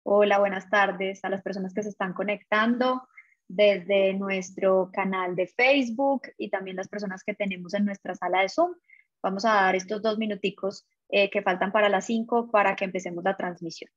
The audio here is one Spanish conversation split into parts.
Hola, buenas tardes a las personas que se están conectando desde nuestro canal de Facebook y también las personas que tenemos en nuestra sala de Zoom. Vamos a dar estos 2 minuticos que faltan para las 5 para que empecemos la transmisión.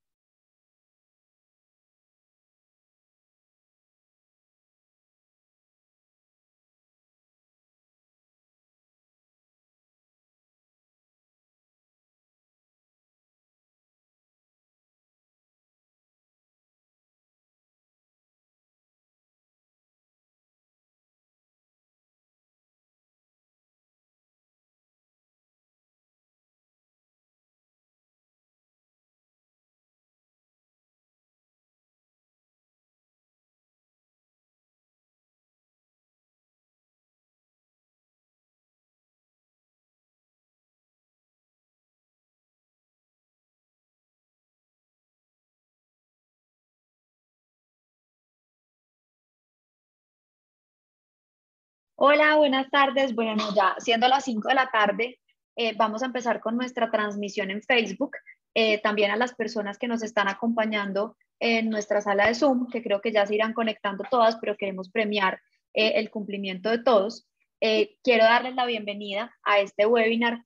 Hola, buenas tardes. Bueno, ya siendo las 5 de la tarde, vamos a empezar con nuestra transmisión en Facebook. También a las personas que nos están acompañando en nuestra sala de Zoom, que creo que ya se irán conectando todas, pero queremos premiar el cumplimiento de todos. Quiero darles la bienvenida a este webinar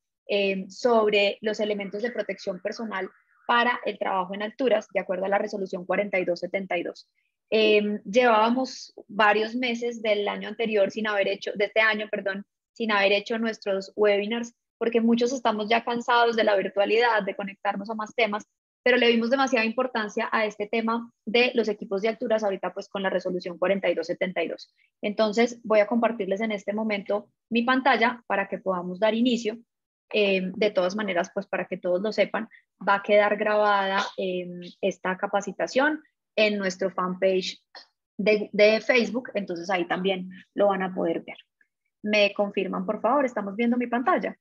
sobre los elementos de protección personal para el trabajo en alturas, de acuerdo a la resolución 4272. Llevábamos varios meses del año anterior sin haber hecho, de este año, perdón, sin haber hecho nuestros webinars, porque muchos estamos ya cansados de la virtualidad, de conectarnos a más temas, pero le vimos demasiada importancia a este tema de los equipos de alturas ahorita pues con la resolución 4272. Entonces voy a compartirles en este momento mi pantalla para que podamos dar inicio. De todas maneras, pues para que todos lo sepan, va a quedar grabada esta capacitación en nuestro fanpage de Facebook, entonces ahí también lo van a poder ver. ¿Me confirman, por favor? ¿Estamos viendo mi pantalla?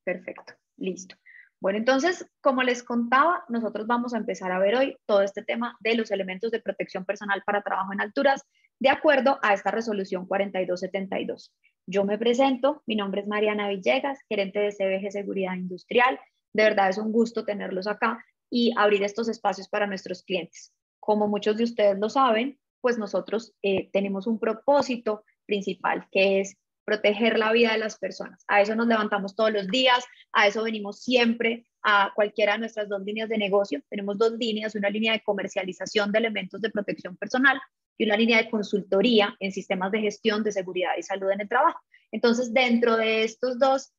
Perfecto, listo. Bueno, entonces, como les contaba, nosotros vamos a empezar a ver hoy todo este tema de los elementos de protección personal para trabajo en alturas, de acuerdo a esta resolución 4272. Yo me presento, mi nombre es Mariana Villegas, gerente de CBG Seguridad Industrial. De verdad es un gusto tenerlos acá y abrir estos espacios para nuestros clientes. Como muchos de ustedes lo saben, pues nosotros tenemos un propósito principal que es proteger la vida de las personas. A eso nos levantamos todos los días, a eso venimos siempre, a cualquiera de nuestras 2 líneas de negocio. Tenemos 2 líneas, una línea de comercialización de elementos de protección personal y una línea de consultoría en sistemas de gestión de seguridad y salud en el trabajo. Entonces, dentro de estos dos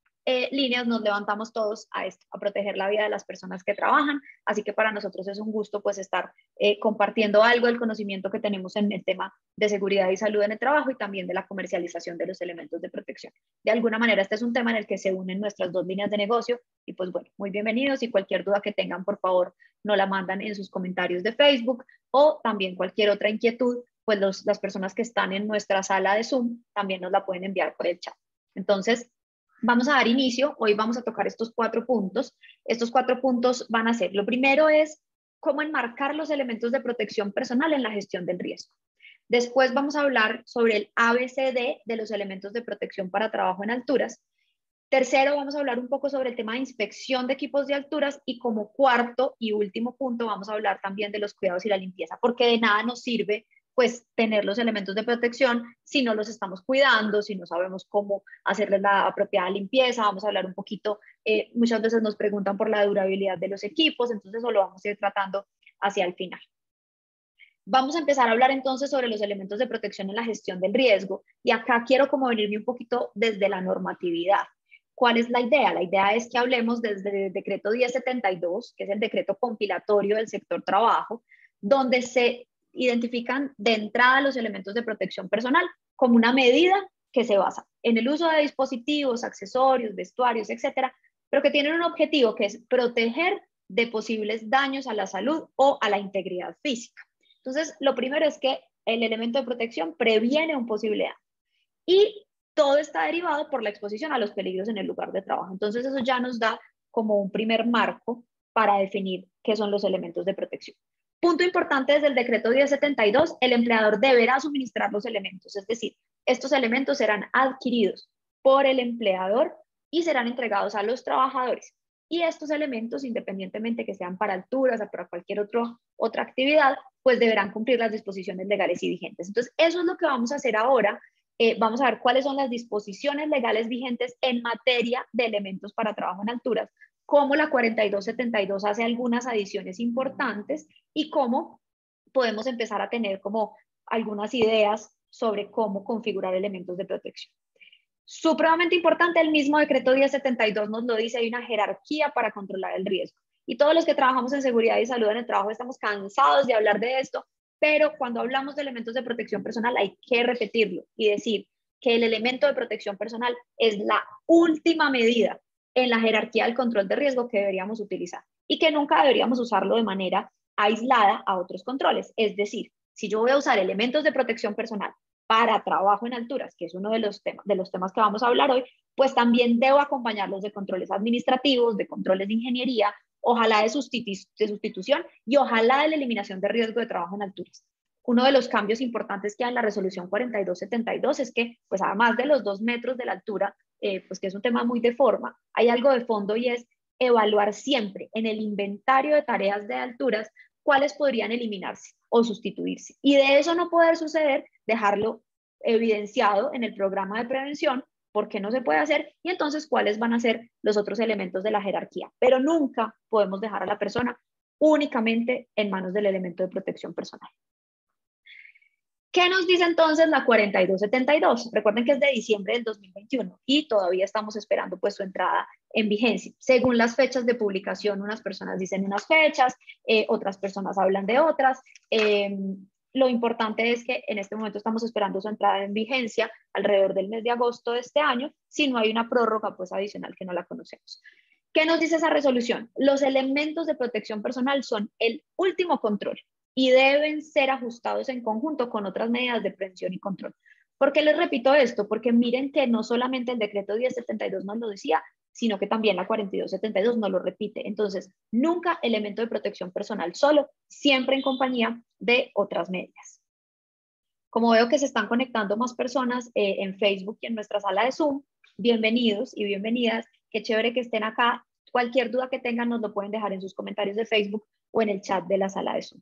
líneas nos levantamos todos a esto, a proteger la vida de las personas que trabajan. Así que para nosotros es un gusto pues estar compartiendo algo del conocimiento que tenemos en el tema de seguridad y salud en el trabajo y también de la comercialización de los elementos de protección. De alguna manera este es un tema en el que se unen nuestras 2 líneas de negocio y pues bueno, muy bienvenidos y cualquier duda que tengan por favor nos la mandan en sus comentarios de Facebook o también cualquier otra inquietud, pues las personas que están en nuestra sala de Zoom también nos la pueden enviar por el chat. Entonces, vamos a dar inicio, hoy vamos a tocar estos 4 puntos. Estos 4 puntos van a ser, lo primero es cómo enmarcar los elementos de protección personal en la gestión del riesgo. Después vamos a hablar sobre el ABCD de los elementos de protección para trabajo en alturas. Tercero, vamos a hablar un poco sobre el tema de inspección de equipos de alturas y como cuarto y último punto vamos a hablar también de los cuidados y la limpieza, porque de nada nos sirve pues tener los elementos de protección si no los estamos cuidando, si no sabemos cómo hacerles la apropiada limpieza. Vamos a hablar un poquito, muchas veces nos preguntan por la durabilidad de los equipos, entonces eso lo vamos a ir tratando hacia el final. Vamos a empezar a hablar entonces sobre los elementos de protección en la gestión del riesgo y acá quiero como venirme un poquito desde la normatividad. ¿Cuál es la idea? La idea es que hablemos desde el decreto 1072, que es el decreto compilatorio del sector trabajo, donde se identifican de entrada los elementos de protección personal como una medida que se basa en el uso de dispositivos, accesorios, vestuarios, etcétera, pero que tienen un objetivo que es proteger de posibles daños a la salud o a la integridad física. Entonces, lo primero es que el elemento de protección previene un posible daño y todo está derivado por la exposición a los peligros en el lugar de trabajo. Entonces, eso ya nos da como un primer marco para definir qué son los elementos de protección. Punto importante desde el decreto 1072, el empleador deberá suministrar los elementos, es decir, estos elementos serán adquiridos por el empleador y serán entregados a los trabajadores. y estos elementos, independientemente que sean para alturas o para cualquier otra actividad, pues deberán cumplir las disposiciones legales y vigentes. Entonces, eso es lo que vamos a hacer ahora. Vamos a ver cuáles son las disposiciones legales vigentes en materia de elementos para trabajo en alturas, cómo la 4272 hace algunas adiciones importantes y cómo podemos empezar a tener como algunas ideas sobre cómo configurar elementos de protección. Supremamente importante, el mismo decreto 1072 nos lo dice, hay una jerarquía para controlar el riesgo. Y todos los que trabajamos en seguridad y salud en el trabajo estamos cansados de hablar de esto, pero cuando hablamos de elementos de protección personal hay que repetirlo y decir que el elemento de protección personal es la última medida en la jerarquía del control de riesgo que deberíamos utilizar y que nunca deberíamos usarlo de manera aislada a otros controles. Es decir, si yo voy a usar elementos de protección personal para trabajo en alturas, que es uno de los temas que vamos a hablar hoy, pues también debo acompañarlos de controles administrativos, de controles de ingeniería, ojalá de sustitución y ojalá de la eliminación de riesgo de trabajo en alturas. Uno de los cambios importantes que hay en la resolución 4272 es que, pues además de los 2 metros de la altura, pues que es un tema muy de forma, hay algo de fondo y es evaluar siempre en el inventario de tareas de alturas cuáles podrían eliminarse o sustituirse. Y de eso no poder suceder, dejarlo evidenciado en el programa de prevención, por qué no se puede hacer y entonces cuáles van a ser los otros elementos de la jerarquía. Pero nunca podemos dejar a la persona únicamente en manos del elemento de protección personal. ¿Qué nos dice entonces la 4272? Recuerden que es de diciembre del 2021 y todavía estamos esperando pues su entrada en vigencia. Según las fechas de publicación, unas personas dicen unas fechas, otras personas hablan de otras. Lo importante es que en este momento estamos esperando su entrada en vigencia alrededor del mes de agosto de este año, si no hay una prórroga pues adicional que no la conocemos. ¿Qué nos dice esa resolución? Los elementos de protección personal son el último control y deben ser ajustados en conjunto con otras medidas de prevención y control. ¿Por qué les repito esto? Porque miren que no solamente el decreto 1072 nos lo decía, sino que también la 4272 nos lo repite. Entonces, nunca elemento de protección personal solo, siempre en compañía de otras medidas. Como veo que se están conectando más personas en Facebook y en nuestra sala de Zoom, bienvenidos y bienvenidas. Qué chévere que estén acá. Cualquier duda que tengan nos lo pueden dejar en sus comentarios de Facebook o en el chat de la sala de Zoom.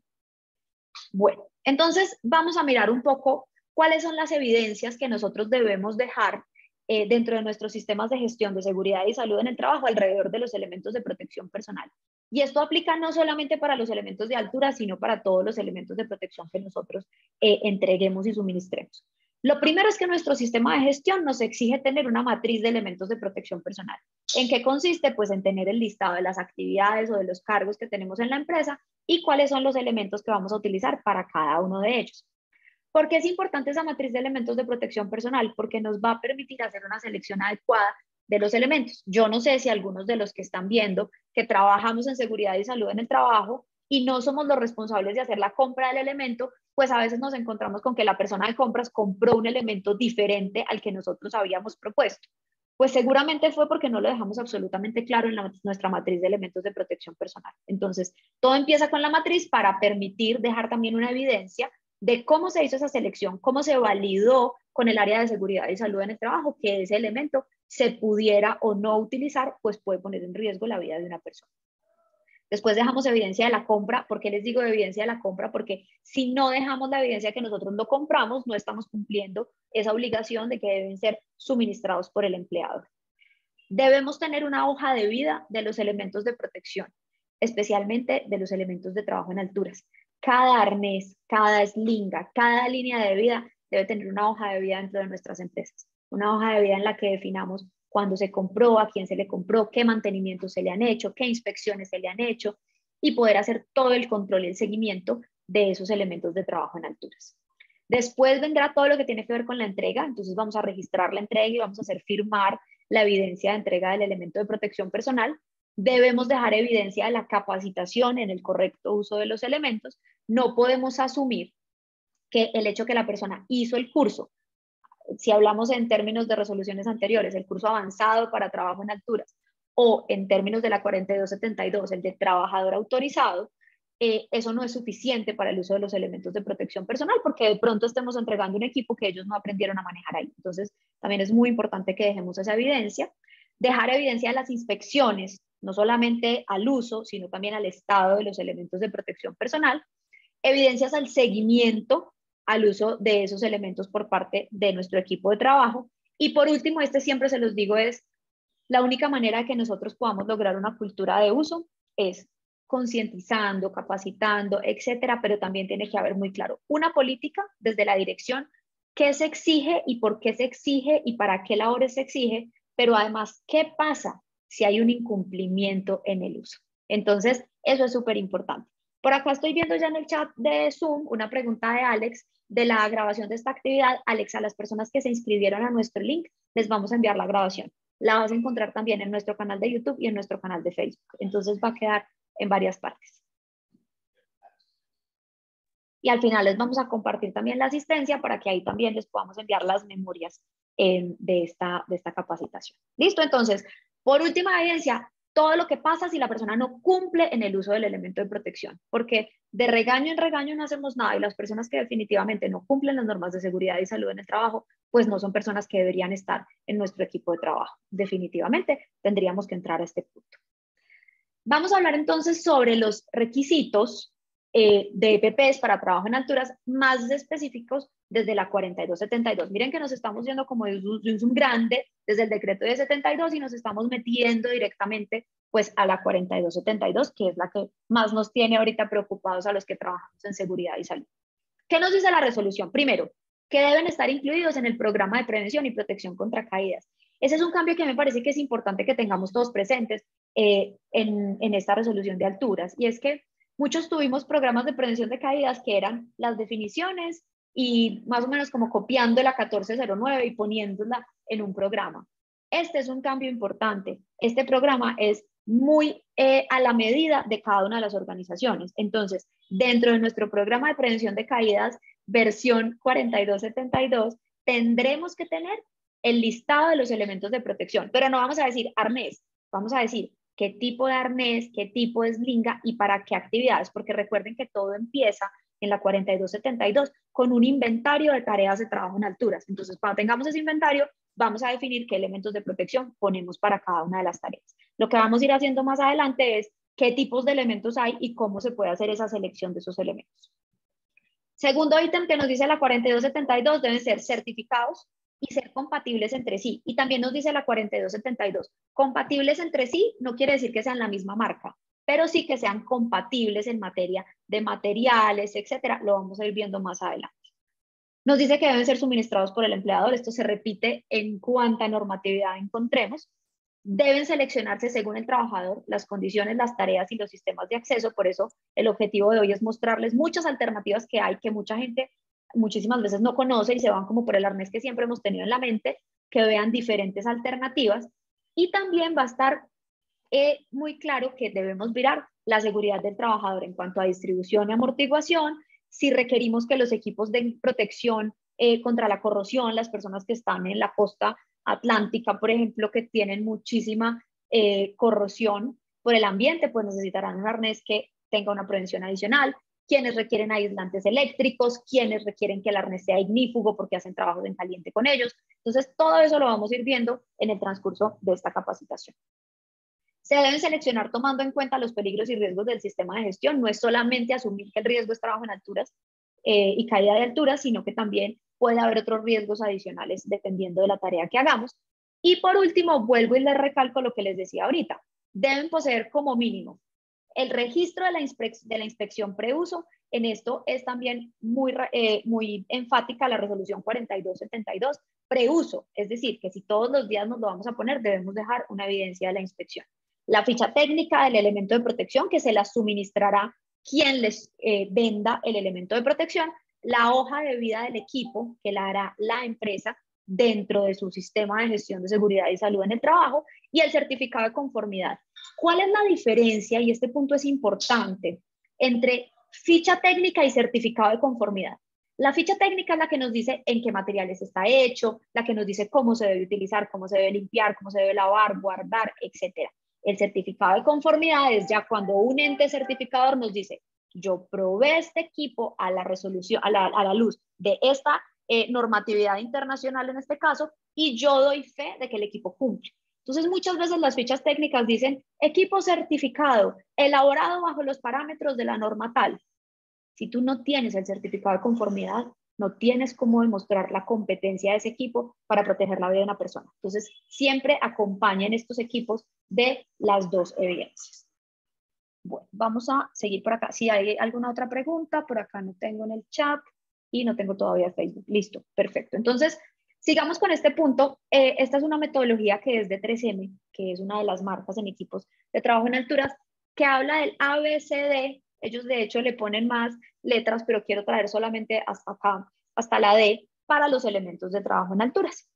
Bueno, entonces vamos a mirar un poco cuáles son las evidencias que nosotros debemos dejar dentro de nuestros sistemas de gestión de seguridad y salud en el trabajo alrededor de los elementos de protección personal. Y esto aplica no solamente para los elementos de altura, sino para todos los elementos de protección que nosotros entreguemos y suministremos. Lo primero es que nuestro sistema de gestión nos exige tener una matriz de elementos de protección personal. ¿En qué consiste? Pues en tener el listado de las actividades o de los cargos que tenemos en la empresa y cuáles son los elementos que vamos a utilizar para cada uno de ellos. ¿Por qué es importante esa matriz de elementos de protección personal? Porque nos va a permitir hacer una selección adecuada de los elementos. Yo no sé si algunos de los que están viendo que trabajamos en seguridad y salud en el trabajo y no somos los responsables de hacer la compra del elemento, pues a veces nos encontramos con que la persona de compras compró un elemento diferente al que nosotros habíamos propuesto. Pues seguramente fue porque no lo dejamos absolutamente claro en nuestra matriz de elementos de protección personal. Entonces, todo empieza con la matriz para permitir dejar también una evidencia de cómo se hizo esa selección, cómo se validó con el área de seguridad y salud en el trabajo que ese elemento se pudiera o no utilizar, pues puede poner en riesgo la vida de una persona. Después dejamos evidencia de la compra. ¿Por qué les digo evidencia de la compra? Porque si no dejamos la evidencia que nosotros lo compramos, no estamos cumpliendo esa obligación de que deben ser suministrados por el empleador. Debemos tener una hoja de vida de los elementos de protección, especialmente de los elementos de trabajo en alturas. Cada arnés, cada slinga, cada línea de vida debe tener una hoja de vida dentro de nuestras empresas. Una hoja de vida en la que definamos cuándo se compró, a quién se le compró, qué mantenimientos se le han hecho, qué inspecciones se le han hecho y poder hacer todo el control y el seguimiento de esos elementos de trabajo en alturas. Después vendrá todo lo que tiene que ver con la entrega, entonces vamos a registrar la entrega y vamos a hacer firmar la evidencia de entrega del elemento de protección personal. Debemos dejar evidencia de la capacitación en el correcto uso de los elementos. No podemos asumir que el hecho que la persona hizo el curso, si hablamos en términos de resoluciones anteriores, el curso avanzado para trabajo en alturas, o en términos de la 4272, el de trabajador autorizado, eso no es suficiente para el uso de los elementos de protección personal, porque de pronto estemos entregando un equipo que ellos no aprendieron a manejar ahí. Entonces, también es muy importante que dejemos esa evidencia. Dejar evidencia de las inspecciones. no solamente al uso, sino también al estado de los elementos de protección personal, evidencias al seguimiento al uso de esos elementos por parte de nuestro equipo de trabajo. Y por último, este siempre se los digo, es la única manera de que nosotros podamos lograr una cultura de uso es concientizando, capacitando, etcétera, pero también tiene que haber muy claro una política desde la dirección, qué se exige y por qué se exige y para qué labores se exige, pero además, ¿qué pasa si hay un incumplimiento en el uso? Entonces, eso es súper importante. Por acá estoy viendo ya en el chat de Zoom una pregunta de Alex de la grabación de esta actividad. Alex, a las personas que se inscribieron a nuestro link, les vamos a enviar la grabación. La vas a encontrar también en nuestro canal de YouTube y en nuestro canal de Facebook. Entonces va a quedar en varias partes. Y al final les vamos a compartir también la asistencia para que ahí también les podamos enviar las memorias de esta capacitación. ¿Listo? Entonces, por última evidencia, todo lo que pasa si la persona no cumple en el uso del elemento de protección, porque de regaño en regaño no hacemos nada y las personas que definitivamente no cumplen las normas de seguridad y salud en el trabajo, pues no son personas que deberían estar en nuestro equipo de trabajo. Definitivamente tendríamos que entrar a este punto. Vamos a hablar entonces sobre los requisitos de EPPs para trabajo en alturas más específicos desde la 4272. Miren que nos estamos yendo como de un zoom grande desde el decreto de 72 y nos estamos metiendo directamente pues a la 4272, que es la que más nos tiene ahorita preocupados a los que trabajamos en seguridad y salud. ¿Qué nos dice la resolución? Primero, que deben estar incluidos en el programa de prevención y protección contra caídas. Ese es un cambio que me parece que es importante que tengamos todos presentes en esta resolución de alturas, y es que muchos tuvimos programas de prevención de caídas que eran las definiciones y más o menos como copiando la 1409 y poniéndola en un programa. Este es un cambio importante. Este programa es muy a la medida de cada una de las organizaciones. Entonces, dentro de nuestro programa de prevención de caídas, versión 4272, tendremos que tener el listado de los elementos de protección, pero no vamos a decir arnés, vamos a decir qué tipo de arnés, qué tipo de eslinga y para qué actividades, porque recuerden que todo empieza en la 4272 con un inventario de tareas de trabajo en alturas. Entonces, cuando tengamos ese inventario, vamos a definir qué elementos de protección ponemos para cada una de las tareas. Lo que vamos a ir haciendo más adelante es qué tipos de elementos hay y cómo se puede hacer esa selección de esos elementos. Segundo ítem que nos dice la 4272, deben ser certificados y ser compatibles entre sí. Y también nos dice la 4272, compatibles entre sí no quiere decir que sean la misma marca, pero sí que sean compatibles en materia de materiales, etcétera. Lo vamos a ir viendo más adelante. Nos dice que deben ser suministrados por el empleador. Esto se repite en cuanta normatividad encontremos. Deben seleccionarse según el trabajador, las condiciones, las tareas y los sistemas de acceso. Por eso el objetivo de hoy es mostrarles muchas alternativas que hay, que mucha gente muchísimas veces no conoce y se van como por el arnés que siempre hemos tenido en la mente, que vean diferentes alternativas. Y también va a estar muy claro que debemos mirar la seguridad del trabajador en cuanto a distribución y amortiguación, si requerimos que los equipos de protección contra la corrosión, las personas que están en la costa atlántica, por ejemplo, que tienen muchísima corrosión por el ambiente, pues necesitarán un arnés que tenga una prevención adicional, quienes requieren aislantes eléctricos, quienes requieren que el arnés sea ignífugo porque hacen trabajos en caliente con ellos. Entonces, todo eso lo vamos a ir viendo en el transcurso de esta capacitación. Se deben seleccionar tomando en cuenta los peligros y riesgos del sistema de gestión. No es solamente asumir que el riesgo es trabajo en alturas y caída de alturas, sino que también puede haber otros riesgos adicionales dependiendo de la tarea que hagamos. Y por último, vuelvo y les recalco lo que les decía ahorita. Deben poseer como mínimo el registro de la inspección preuso. En esto es también muy enfática la resolución 4272, preuso, es decir, que si todos los días nos lo vamos a poner, debemos dejar una evidencia de la inspección. La ficha técnica del elemento de protección, que se la suministrará quien les venda el elemento de protección, la hoja de vida del equipo, que la hará la empresa dentro de su sistema de gestión de seguridad y salud en el trabajo, y el certificado de conformidad. ¿Cuál es la diferencia? Y este punto es importante, entre ficha técnica y certificado de conformidad. La ficha técnica es la que nos dice en qué materiales está hecho, la que nos dice cómo se debe utilizar, cómo se debe limpiar, cómo se debe lavar, guardar, etc. El certificado de conformidad es ya cuando un ente certificador nos dice, yo probé este equipo a la resolución, a la luz de esta normatividad internacional en este caso, y yo doy fe de que el equipo cumple. Entonces, muchas veces las fichas técnicas dicen equipo certificado, elaborado bajo los parámetros de la norma tal. Si tú no tienes el certificado de conformidad, no tienes cómo demostrar la competencia de ese equipo para proteger la vida de una persona. Entonces, siempre acompañen estos equipos de las dos evidencias. Bueno, vamos a seguir por acá. Si hay alguna otra pregunta, por acá no tengo en el chat y no tengo todavía Facebook. Listo, perfecto. Entonces, sigamos con este punto. Esta es una metodología que es de 3M, que es una de las marcas en equipos de trabajo en alturas, que habla del ABCD. Ellos de hecho le ponen más letras, pero quiero traer solamente hasta acá, hasta la D, para los elementos de trabajo en alturas.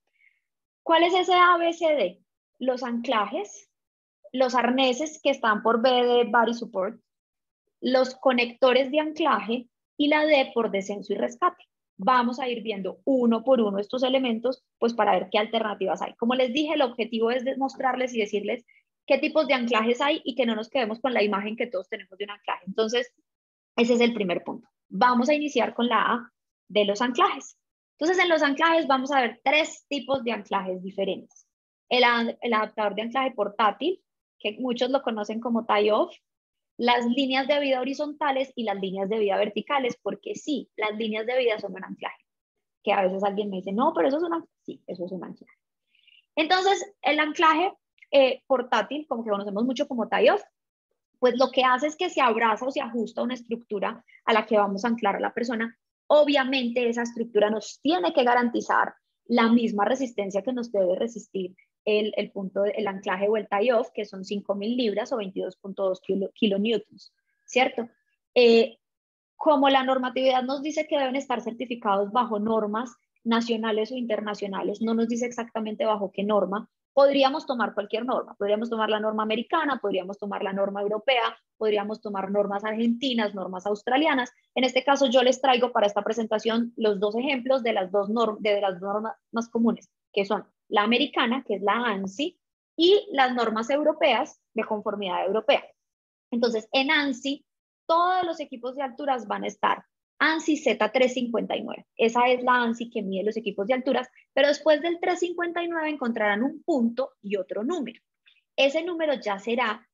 ¿Cuál es ese ABCD? Los anclajes, los arneses que están por B de Body Support, los conectores de anclaje y la D por descenso y rescate. Vamos a ir viendo uno por uno estos elementos, pues para ver qué alternativas hay. Como les dije, el objetivo es mostrarles y decirles qué tipos de anclajes hay y que no nos quedemos con la imagen que todos tenemos de un anclaje. Entonces, ese es el primer punto. Vamos a iniciar con la A de los anclajes. Entonces, en los anclajes vamos a ver tres tipos de anclajes diferentes. El adaptador de anclaje portátil, que muchos lo conocen como tie-off, las líneas de vida horizontales y las líneas de vida verticales, porque sí, las líneas de vida son un anclaje. Que a veces alguien me dice, no, pero eso es un anclaje. Sí, eso es un anclaje. Entonces, el anclaje portátil, como que conocemos mucho como tie-off, pues lo que hace es que se abraza o se ajusta a una estructura a la que vamos a anclar a la persona. Obviamente esa estructura nos tiene que garantizar la misma resistencia que nos debe resistir el punto del anclaje o el tie-off, que son 5.000 libras o 22.2 kilonewtons, ¿cierto? Como la normatividad nos dice que deben estar certificados bajo normas nacionales o internacionales, no nos dice exactamente bajo qué norma, podríamos tomar cualquier norma, podríamos tomar la norma americana, podríamos tomar la norma europea, podríamos tomar normas argentinas, normas australianas. En este caso yo les traigo para esta presentación los dos ejemplos de las dos normas más comunes, que son la americana, que es la ANSI, y las normas europeas de conformidad europea. Entonces, en ANSI, todos los equipos de alturas van a estar ANSI Z359. Esa es la ANSI que mide los equipos de alturas, pero después del 359 encontrarán un punto y otro número. Ese número ya será,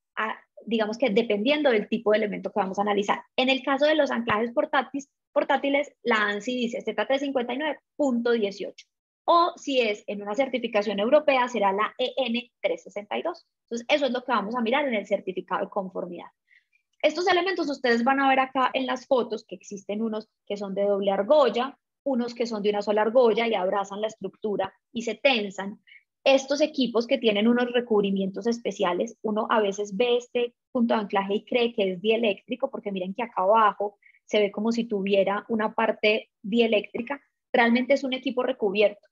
digamos que dependiendo del tipo de elemento que vamos a analizar. En el caso de los anclajes portátiles, la ANSI dice Z359.18. O si es en una certificación europea, será la EN362. Entonces, eso es lo que vamos a mirar en el certificado de conformidad. Estos elementos ustedes van a ver acá en las fotos que existen unos que son de doble argolla, unos que son de una sola argolla y abrazan la estructura y se tensan. Estos equipos que tienen unos recubrimientos especiales, uno a veces ve este punto de anclaje y cree que es dieléctrico, porque miren que acá abajo se ve como si tuviera una parte dieléctrica. Realmente es un equipo recubierto.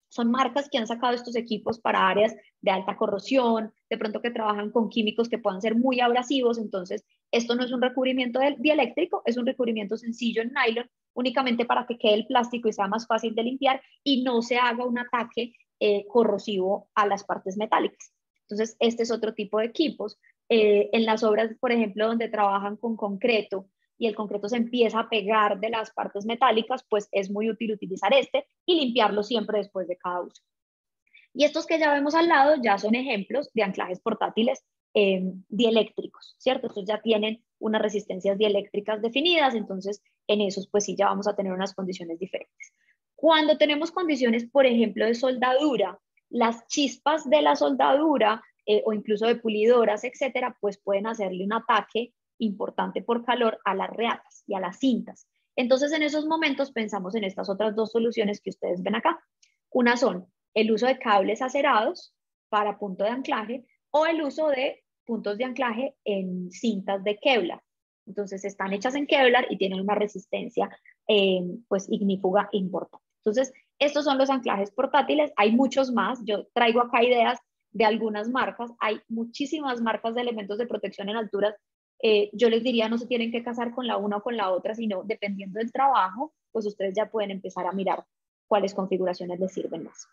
Son marcas que han sacado estos equipos para áreas de alta corrosión, de pronto que trabajan con químicos que puedan ser muy abrasivos. Entonces, esto no es un recubrimiento dieléctrico, es un recubrimiento sencillo en nylon, únicamente para que quede el plástico y sea más fácil de limpiar y no se haga un ataque corrosivo a las partes metálicas. Entonces, este es otro tipo de equipos. En las obras, por ejemplo, donde trabajan con concreto, y el concreto se empieza a pegar de las partes metálicas, pues es muy útil utilizar este y limpiarlo siempre después de cada uso. Y estos que ya vemos al lado ya son ejemplos de anclajes portátiles dieléctricos, ¿cierto? Estos ya tienen unas resistencias dieléctricas definidas, entonces en esos pues sí ya vamos a tener unas condiciones diferentes. Cuando tenemos condiciones, por ejemplo, de soldadura, las chispas de la soldadura o incluso de pulidoras, etcétera, pues pueden hacerle un ataque importante por calor a las reatas y a las cintas. Entonces, en esos momentos pensamos en estas otras dos soluciones que ustedes ven acá. Una son el uso de cables acerados para punto de anclaje o el uso de puntos de anclaje en cintas de Kevlar. Entonces, están hechas en Kevlar y tienen una resistencia pues ignífuga importante. Entonces, estos son los anclajes portátiles. Hay muchos más. Yo traigo acá ideas de algunas marcas. Hay muchísimas marcas de elementos de protección en alturas. Yo les diría, no se tienen que casar con la una o con la otra, sino dependiendo del trabajo, pues ustedes ya pueden empezar a mirar cuáles configuraciones les sirven más.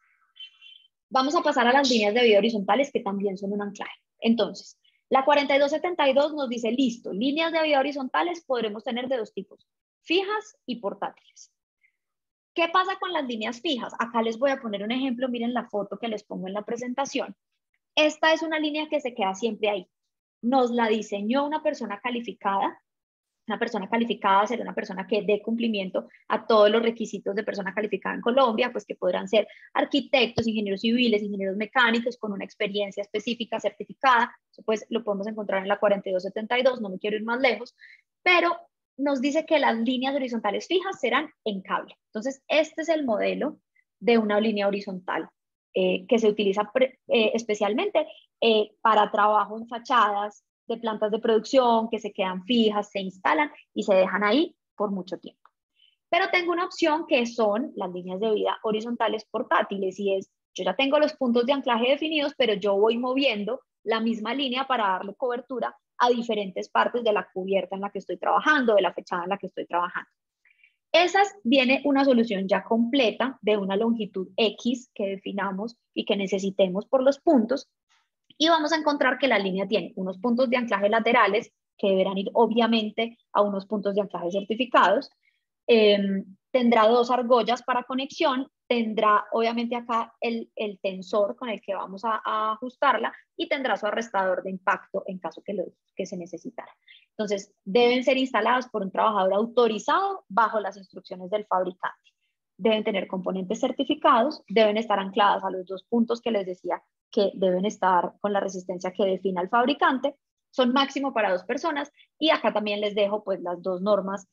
Vamos a pasar a las líneas de vida horizontales, que también son un anclaje. Entonces, la 4272 nos dice, listo, líneas de vida horizontales podremos tener de dos tipos, fijas y portátiles. ¿Qué pasa con las líneas fijas? Acá les voy a poner un ejemplo, miren la foto que les pongo en la presentación. Esta es una línea que se queda siempre ahí. Nos la diseñó una persona calificada. Una persona calificada será una persona que dé cumplimiento a todos los requisitos de persona calificada en Colombia, pues que podrán ser arquitectos, ingenieros civiles, ingenieros mecánicos con una experiencia específica certificada. Eso pues lo podemos encontrar en la 4272, no me quiero ir más lejos, pero nos dice que las líneas horizontales fijas serán en cable. Entonces, este es el modelo de una línea horizontal que se utiliza especialmente para trabajo en fachadas de plantas de producción que se quedan fijas, se instalan y se dejan ahí por mucho tiempo. Pero tengo una opción que son las líneas de vida horizontales portátiles y es, yo ya tengo los puntos de anclaje definidos, pero yo voy moviendo la misma línea para darle cobertura a diferentes partes de la cubierta en la que estoy trabajando, de la fachada en la que estoy trabajando. Esas viene una solución ya completa de una longitud X que definamos y que necesitemos por los puntos, y vamos a encontrar que la línea tiene unos puntos de anclaje laterales que deberán ir obviamente a unos puntos de anclaje certificados. Tendrá dos argollas para conexión, tendrá obviamente acá el tensor con el que vamos a ajustarla y tendrá su arrestador de impacto en caso que se necesitara. Entonces, deben ser instaladas por un trabajador autorizado bajo las instrucciones del fabricante. Deben tener componentes certificados, deben estar ancladas a los dos puntos que les decía que deben estar con la resistencia que defina el fabricante, son máximo para 2 personas y acá también les dejo pues las dos normas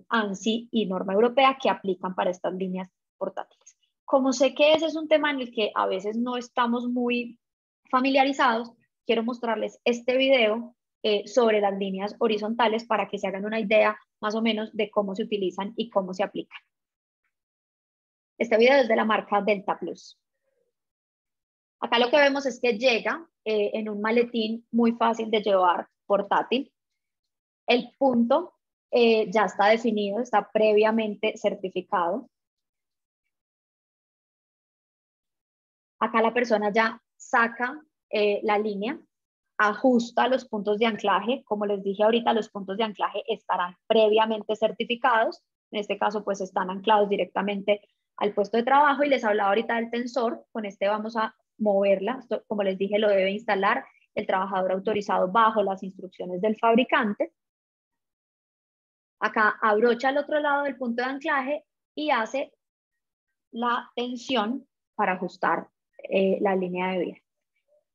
ANSI y norma europea que aplican para estas líneas portátiles. Como sé que ese es un tema en el que a veces no estamos muy familiarizados, quiero mostrarles este video sobre las líneas horizontales para que se hagan una idea más o menos de cómo se utilizan y cómo se aplican. Este video es de la marca Delta Plus. Acá lo que vemos es que llega en un maletín muy fácil de llevar, portátil. El punto ya está definido, está previamente certificado. Acá la persona ya saca la línea, ajusta los puntos de anclaje. Como les dije ahorita, los puntos de anclaje estarán previamente certificados. En este caso, pues están anclados directamente al puesto de trabajo y les hablaba ahorita del tensor. Con este vamos a moverla. Esto, como les dije, lo debe instalar el trabajador autorizado bajo las instrucciones del fabricante. Acá abrocha al otro lado del punto de anclaje y hace la tensión para ajustar la línea de vida.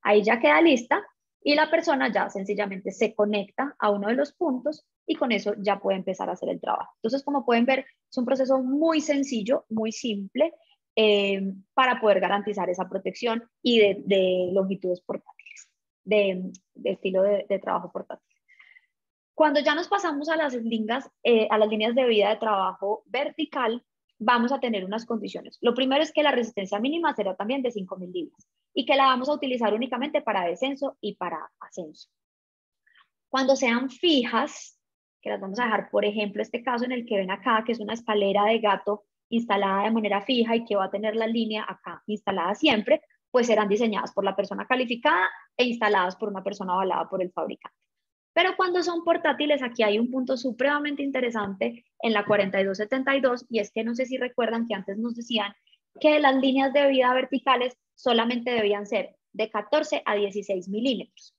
Ahí ya queda lista y la persona ya sencillamente se conecta a uno de los puntos y con eso ya puede empezar a hacer el trabajo. Entonces, como pueden ver, es un proceso muy sencillo, muy simple, para poder garantizar esa protección y de longitudes portátiles, de estilo de trabajo portátil. Cuando ya nos pasamos a las líneas de vida de trabajo vertical, vamos a tener unas condiciones. Lo primero es que la resistencia mínima será también de 5.000 libras y que la vamos a utilizar únicamente para descenso y para ascenso. Cuando sean fijas, que las vamos a dejar, por ejemplo, este caso en el que ven acá, que es una escalera de gato instalada de manera fija y que va a tener la línea acá instalada siempre, pues serán diseñadas por la persona calificada e instaladas por una persona avalada por el fabricante. Pero cuando son portátiles, aquí hay un punto supremamente interesante en la 4272 y es que no sé si recuerdan que antes nos decían que las líneas de vida verticales solamente debían ser de 14 a 16 milímetros.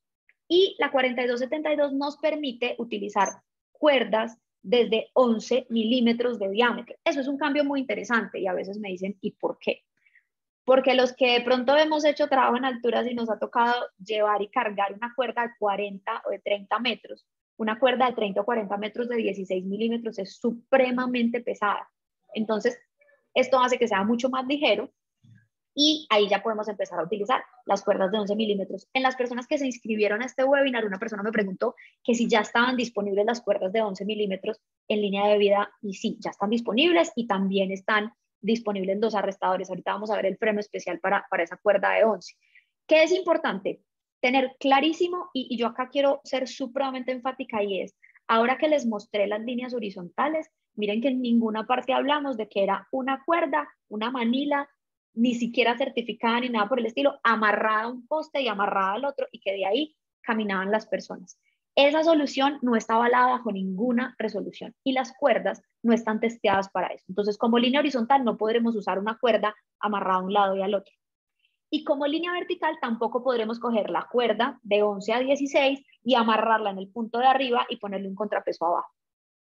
Y la 4272 nos permite utilizar cuerdas desde 11 milímetros de diámetro. Eso es un cambio muy interesante y a veces me dicen, ¿y por qué? Porque los que de pronto hemos hecho trabajo en alturas y nos ha tocado llevar y cargar una cuerda de 40 o de 30 metros, una cuerda de 30 o 40 metros de 16 milímetros es supremamente pesada. Entonces, esto hace que sea mucho más ligero y ahí ya podemos empezar a utilizar las cuerdas de 11 milímetros. En las personas que se inscribieron a este webinar, una persona me preguntó que si ya estaban disponibles las cuerdas de 11 milímetros en línea de vida y sí, ya están disponibles y también están disponibles los arrestadores. Ahorita vamos a ver el freno especial para esa cuerda de 11. ¿Qué es importante? Tener clarísimo, y yo acá quiero ser supremamente enfática y es, ahora que les mostré las líneas horizontales, miren que en ninguna parte hablamos de que era una cuerda, una manila, ni siquiera certificada ni nada por el estilo, amarrada a un poste y amarrada al otro y que de ahí caminaban las personas. Esa solución no está avalada bajo ninguna resolución y las cuerdas no están testeadas para eso. Entonces, como línea horizontal no podremos usar una cuerda amarrada a un lado y al otro. Y como línea vertical tampoco podremos coger la cuerda de 11 a 16 y amarrarla en el punto de arriba y ponerle un contrapeso abajo.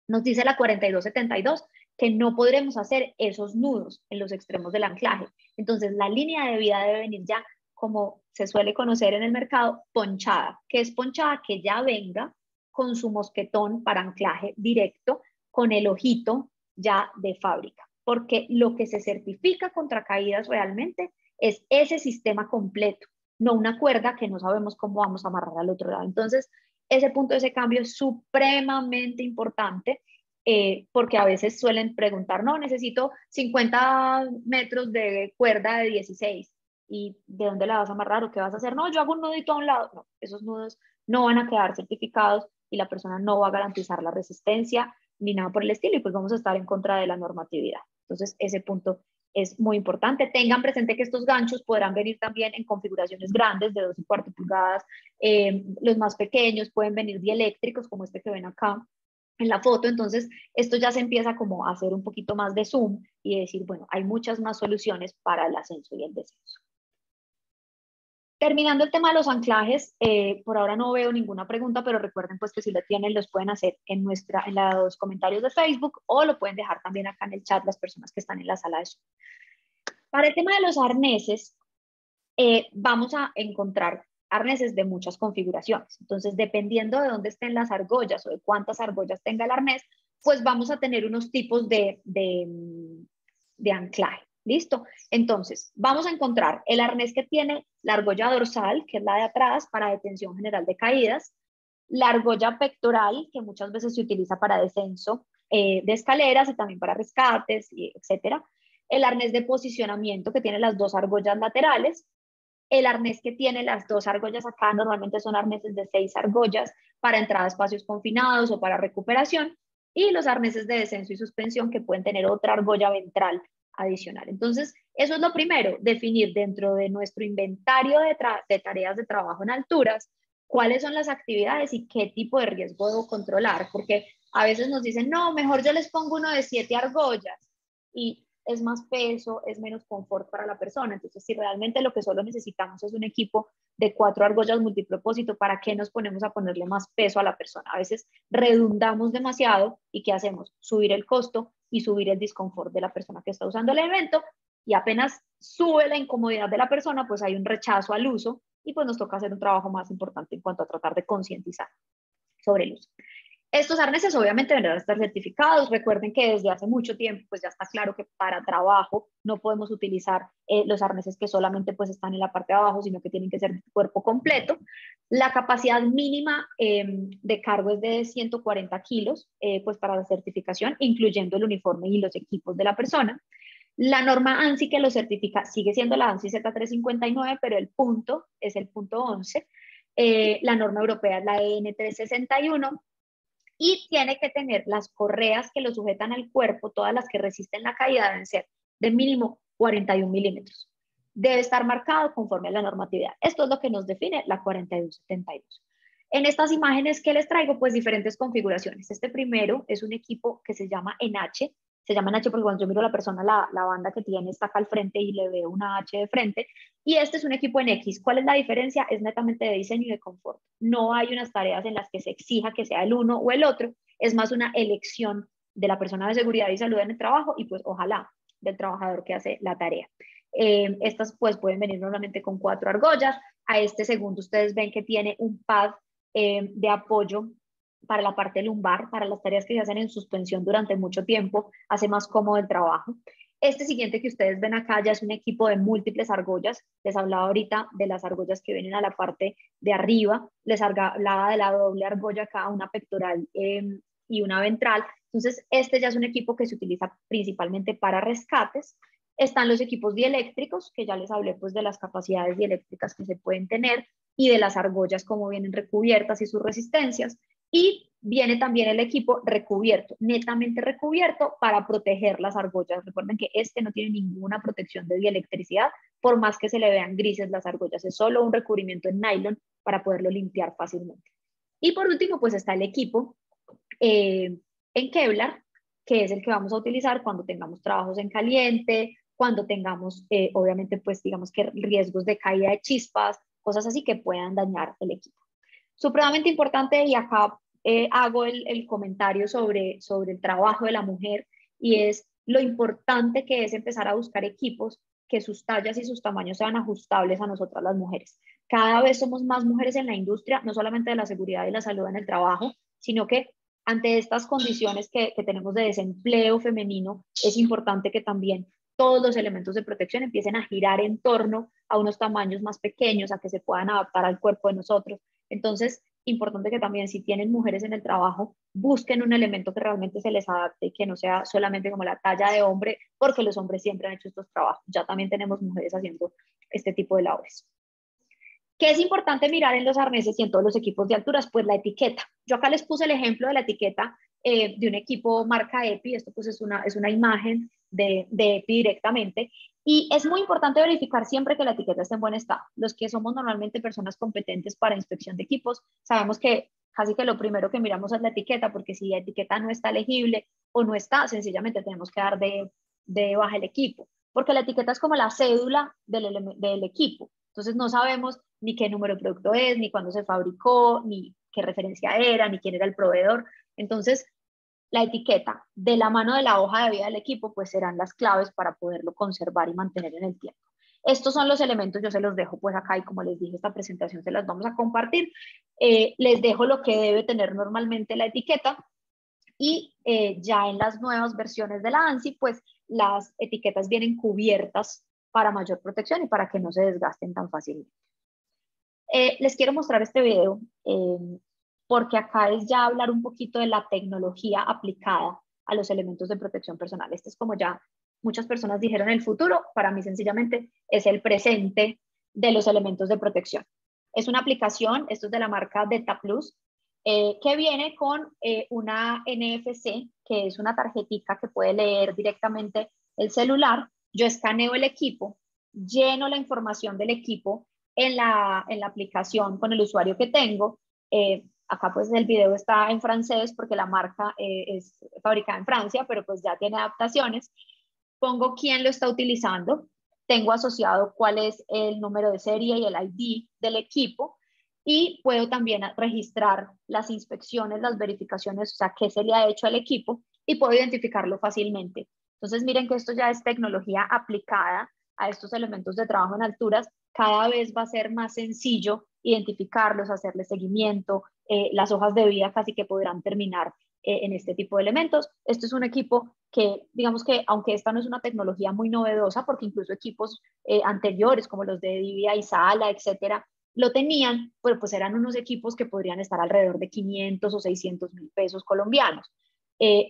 Nos dice la 4272 que no podremos hacer esos nudos en los extremos del anclaje. Entonces la línea de vida debe venir ya, como se suele conocer en el mercado, ponchada. ¿Qué es ponchada? Que ya venga con su mosquetón para anclaje directo, con el ojito ya de fábrica. Porque lo que se certifica contra caídas realmente es ese sistema completo, no una cuerda que no sabemos cómo vamos a amarrar al otro lado. Entonces, ese punto, ese cambio es supremamente importante, porque a veces suelen preguntar, no, necesito 50 metros de cuerda de 16, ¿y de dónde la vas a amarrar o qué vas a hacer? No, yo hago un nudito a un lado. No, esos nudos no van a quedar certificados y la persona no va a garantizar la resistencia ni nada por el estilo, y pues vamos a estar en contra de la normatividad. Entonces, ese punto es muy importante. Tengan presente que estos ganchos podrán venir también en configuraciones grandes de 2,25 pulgadas. Los más pequeños pueden venir dieléctricos, como este que ven acá en la foto. Entonces, esto ya se empieza como a hacer un poquito más de zoom y decir, bueno, hay muchas más soluciones para el ascenso y el descenso. Terminando el tema de los anclajes, por ahora no veo ninguna pregunta, pero recuerden pues que si la tienen los pueden hacer en los comentarios de Facebook o lo pueden dejar también acá en el chat las personas que están en la sala de Zoom. Para el tema de los arneses, vamos a encontrar arneses de muchas configuraciones. Entonces, dependiendo de dónde estén las argollas o de cuántas argollas tenga el arnés, pues vamos a tener unos tipos de anclaje. ¿Listo? Entonces, vamos a encontrar el arnés que tiene la argolla dorsal, que es la de atrás, para detención general de caídas, la argolla pectoral, que muchas veces se utiliza para descenso de escaleras y también para rescates, etcétera. El arnés de posicionamiento, que tiene las dos argollas laterales. El arnés que tiene las dos argollas acá normalmente son arneses de 6 argollas para entrada a espacios confinados o para recuperación. Y los arneses de descenso y suspensión que pueden tener otra argolla ventral adicional. Entonces, eso es lo primero, definir dentro de nuestro inventario de tareas de trabajo en alturas cuáles son las actividades y qué tipo de riesgo debo controlar, porque a veces nos dicen, no, mejor yo les pongo uno de 7 argollas y es más peso, es menos confort para la persona. Entonces, si realmente lo que solo necesitamos es un equipo de 4 argollas multipropósito, ¿para qué nos ponemos a ponerle más peso a la persona? A veces redundamos demasiado y ¿qué hacemos? Subir el costo y subir el disconfort de la persona que está usando el evento, y apenas sube la incomodidad de la persona, pues hay un rechazo al uso y pues nos toca hacer un trabajo más importante en cuanto a tratar de concientizar sobre el uso. Estos arneses obviamente deberán estar certificados. Recuerden que desde hace mucho tiempo pues ya está claro que para trabajo no podemos utilizar los arneses que solamente pues están en la parte de abajo, sino que tienen que ser de cuerpo completo. La capacidad mínima de cargo es de 140 kilos pues para la certificación, incluyendo el uniforme y los equipos de la persona. La norma ANSI que lo certifica sigue siendo la ANSI Z359, pero el punto es el punto 11. La norma europea es la EN 361. Y tiene que tener las correas que lo sujetan al cuerpo, todas las que resisten la caída deben ser de mínimo 41 milímetros. Debe estar marcado conforme a la normatividad. Esto es lo que nos define la 4272. En estas imágenes que les traigo, pues diferentes configuraciones. Este primero es un equipo que se llama en H. Se llama en H porque cuando yo miro a la persona, la banda que tiene está acá al frente y le veo una H de frente. Y este es un equipo en X. ¿Cuál es la diferencia? Es netamente de diseño y de confort. No hay unas tareas en las que se exija que sea el uno o el otro. Es más una elección de la persona de seguridad y salud en el trabajo y pues ojalá del trabajador que hace la tarea. Estas pues pueden venir normalmente con 4 argollas. A este segundo ustedes ven que tiene un pad de apoyo para la parte lumbar, para las tareas que se hacen en suspensión durante mucho tiempo, hace más cómodo el trabajo. Este siguiente que ustedes ven acá ya es un equipo de múltiples argollas. Les hablaba ahorita de las argollas que vienen a la parte de arriba. Les hablaba de la doble argolla acá, una pectoral y una ventral. Entonces, este ya es un equipo que se utiliza principalmente para rescates. Están los equipos dieléctricos, que ya les hablé pues de las capacidades dieléctricas que se pueden tener y de las argollas, cómo vienen recubiertas y sus resistencias. Y viene también el equipo recubierto, netamente recubierto para proteger las argollas. Recuerden que este no tiene ninguna protección de dielectricidad, por más que se le vean grises las argollas, es solo un recubrimiento en nylon para poderlo limpiar fácilmente. Y por último, pues está el equipo en Kevlar, que es el que vamos a utilizar cuando tengamos trabajos en caliente, cuando tengamos, obviamente, pues digamos que riesgos de caída de chispas, cosas así que puedan dañar el equipo. Supremamente importante, y acá hago el comentario sobre el trabajo de la mujer, y es lo importante que es empezar a buscar equipos que sus tallas y sus tamaños sean ajustables a nosotras las mujeres. Cada vez somos más mujeres en la industria, no solamente de la seguridad y la salud en el trabajo, sino que ante estas condiciones que tenemos de desempleo femenino, es importante que también todos los elementos de protección empiecen a girar en torno a unos tamaños más pequeños, a que se puedan adaptar al cuerpo de nosotros. Entonces, importante que también, si tienen mujeres en el trabajo, busquen un elemento que realmente se les adapte y que no sea solamente como la talla de hombre, porque los hombres siempre han hecho estos trabajos. Ya también tenemos mujeres haciendo este tipo de labores. ¿Qué es importante mirar en los arneses y en todos los equipos de alturas? Pues la etiqueta. Yo acá les puse el ejemplo de la etiqueta de un equipo marca EPI. Esto pues es una imagen de EPI directamente. Y es muy importante verificar siempre que la etiqueta esté en buen estado. Los que somos normalmente personas competentes para inspección de equipos, sabemos que casi que lo primero que miramos es la etiqueta, porque si la etiqueta no está legible o no está, sencillamente tenemos que dar de baja el equipo. Porque la etiqueta es como la cédula del equipo. Entonces no sabemos ni qué número de producto es, ni cuándo se fabricó, ni qué referencia era, ni quién era el proveedor. Entonces, la etiqueta de la mano de la hoja de vida del equipo, pues serán las claves para poderlo conservar y mantener en el tiempo. Estos son los elementos, yo se los dejo pues acá, y como les dije, esta presentación se las vamos a compartir. Les dejo lo que debe tener normalmente la etiqueta, y ya en las nuevas versiones de la ANSI, pues las etiquetas vienen cubiertas para mayor protección y para que no se desgasten tan fácilmente. Les quiero mostrar este video porque acá es ya hablar un poquito de la tecnología aplicada a los elementos de protección personal. Este es, como ya muchas personas dijeron, el futuro. Para mí sencillamente es el presente de los elementos de protección. Es una aplicación, esto es de la marca Delta Plus, que viene con una NFC, que es una tarjetita que puede leer directamente el celular. Yo escaneo el equipo, lleno la información del equipo en la aplicación con el usuario que tengo. Acá pues el video está en francés porque la marca es fabricada en Francia, pero pues ya tiene adaptaciones. Pongo quién lo está utilizando, tengo asociado cuál es el número de serie y el ID del equipo, y puedo también registrar las inspecciones, las verificaciones, o sea, qué se le ha hecho al equipo, y puedo identificarlo fácilmente. Entonces miren que esto ya es tecnología aplicada a estos elementos de trabajo en alturas. Cada vez va a ser más sencillo identificarlos, hacerle seguimiento. Las hojas de vida casi que podrán terminar en este tipo de elementos. Esto es un equipo que, digamos que, aunque esta no es una tecnología muy novedosa, porque incluso equipos anteriores, como los de DVI, Sala, etcétera, lo tenían, pero pues eran unos equipos que podrían estar alrededor de 500 o 600 mil pesos colombianos.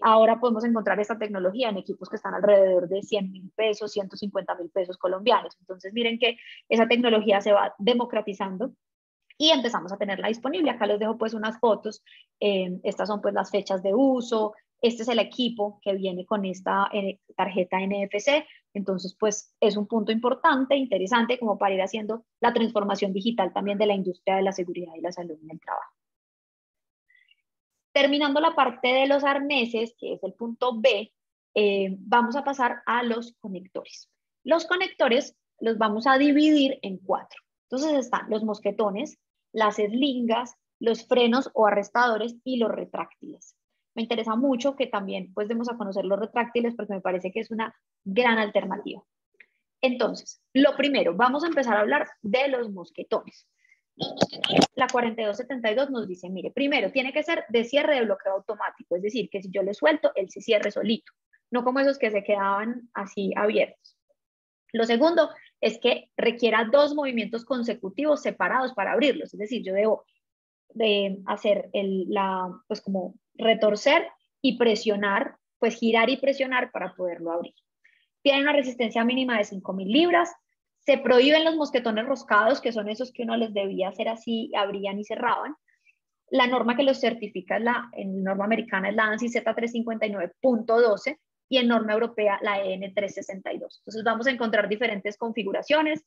Ahora podemos encontrar esta tecnología en equipos que están alrededor de 100 mil pesos, 150 mil pesos colombianos. Entonces miren que esa tecnología se va democratizando y empezamos a tenerla disponible. Acá les dejo pues unas fotos. Estas son pues las fechas de uso. Este es el equipo que viene con esta tarjeta NFC. Entonces pues es un punto importante, interesante, como para ir haciendo la transformación digital también de la industria de la seguridad y la salud en el trabajo. Terminando la parte de los arneses, que es el punto B, vamos a pasar a los conectores. Los conectores los vamos a dividir en 4. Entonces están los mosquetones, las eslingas, los frenos o arrestadores y los retráctiles. Me interesa mucho que también pues demos a conocer los retráctiles, porque me parece que es una gran alternativa. Entonces, lo primero, vamos a empezar a hablar de los mosquetones. La 4272 nos dice, mire, primero tiene que ser de cierre de bloqueo automático, es decir, que si yo le suelto, él se cierre solito, no como esos que se quedaban así abiertos. Lo segundo es que requiera 2 movimientos consecutivos separados para abrirlos, es decir, yo debo de hacer pues como retorcer y presionar, pues girar y presionar para poderlo abrir. Tiene una resistencia mínima de 5.000 libras. Se prohíben los mosquetones roscados, que son esos que uno les debía hacer así, abrían y cerraban. La norma que los certifica en norma americana es la ANSI Z359.12 y en norma europea la EN 362. Entonces vamos a encontrar diferentes configuraciones.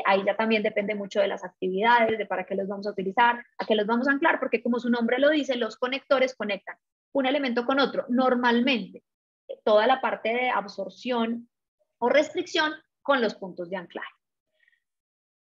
Ahí ya también depende mucho de las actividades, de para qué los vamos a utilizar, a qué los vamos a anclar, porque como su nombre lo dice, los conectores conectan un elemento con otro. Normalmente, toda la parte de absorción o restricción con los puntos de anclaje.